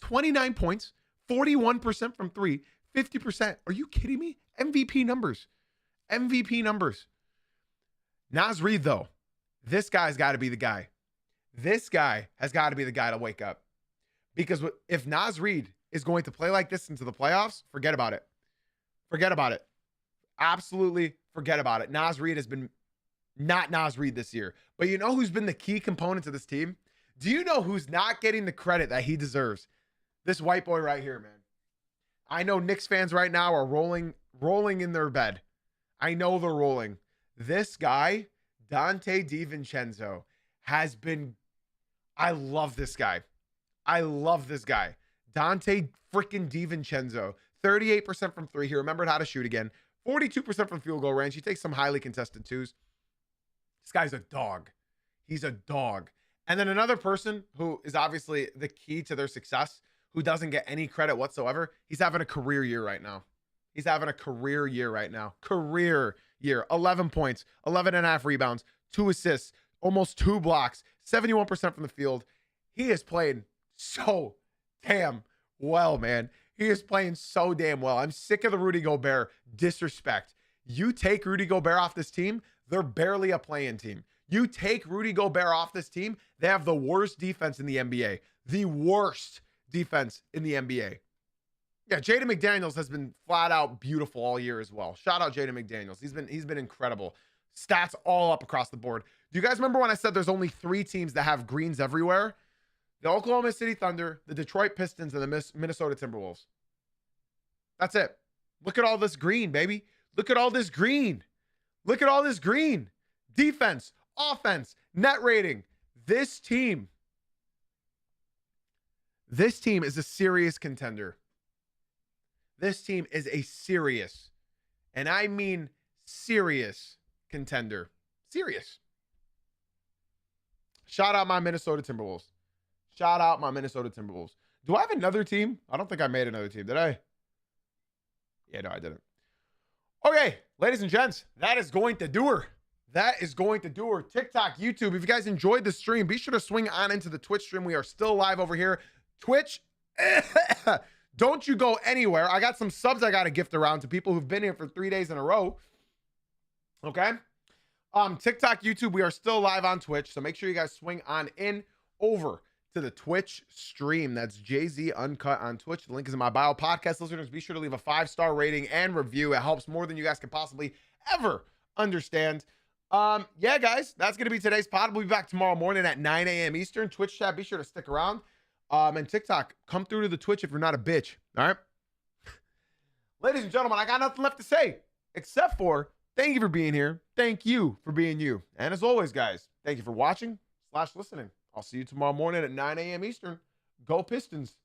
29 points, 41% from 3, 50%. Are you kidding me? MVP numbers. MVP numbers. Naz Reid, though, this guy's got to be the guy. This guy has got to be the guy to wake up. Because if Naz Reid is going to play like this into the playoffs, forget about it. Forget about it. Absolutely forget about it. Naz Reid has been not Naz Reid this year. But you know who's been the key component to this team? Do you know who's not getting the credit that he deserves? This white boy right here, man. I know Knicks fans right now are rolling in their bed. I know they're rolling. This guy, Dante DiVincenzo, has been... I love this guy. I love this guy. Dante freaking DiVincenzo, 38% from three. He remembered how to shoot again. 42% from field goal range. He takes some highly contested twos. This guy's a dog. He's a dog. And then another person who is obviously the key to their success, who doesn't get any credit whatsoever. He's having a career year right now. He's having a career year right now. Career year. 11 points, 11 and a half rebounds, 2 assists, almost 2 blocks, 71% from the field. He is playing so damn well, man. He is playing so damn well. I'm sick of the Rudy Gobert disrespect. You take Rudy Gobert off this team, they're barely a play-in team. You take Rudy Gobert off this team, they have the worst defense in the NBA. The worst defense in the NBA. Yeah, Jaden McDaniels has been flat out beautiful all year as well. Shout out Jaden McDaniels. He's been incredible. Stats all up across the board. Do you guys remember when I said there's only 3 teams that have greens everywhere? The Oklahoma City Thunder, the Detroit Pistons, and the Minnesota Timberwolves. That's it. Look at all this green, baby. Look at all this green. Look at all this green. Defense, offense, net rating. This team is a serious contender. This team is a serious, and I mean serious contender. Serious. Shout out my Minnesota Timberwolves. Shout out my Minnesota Timberwolves. Do I have another team? I don't think I made another team. Did I? Yeah, no, I didn't. Okay, ladies and gents, that is going to do her. That is going to do her. TikTok, YouTube. If you guys enjoyed the stream, be sure to swing on into the Twitch stream. We are still live over here. Twitch. Don't you go anywhere. I got some subs I got to gift around to people who've been here for 3 days in a row. Okay. TikTok, YouTube, we are still live on Twitch. So make sure you guys swing on in over to the Twitch stream. That's JZ Uncut on Twitch. The link is in my bio. Podcast listeners, be sure to leave a 5-star rating and review. It helps more than you guys can possibly ever understand. Yeah, guys, that's going to be today's pod. We'll be back tomorrow morning at 9 a.m. Eastern. Twitch chat, be sure to stick around. And TikTok, come through to the Twitch if you're not a bitch. All right. Ladies and gentlemen, I got nothing left to say except for thank you for being here. Thank you for being you. And as always, guys, thank you for watching / listening. I'll see you tomorrow morning at 9 a.m. Eastern. Go Pistons.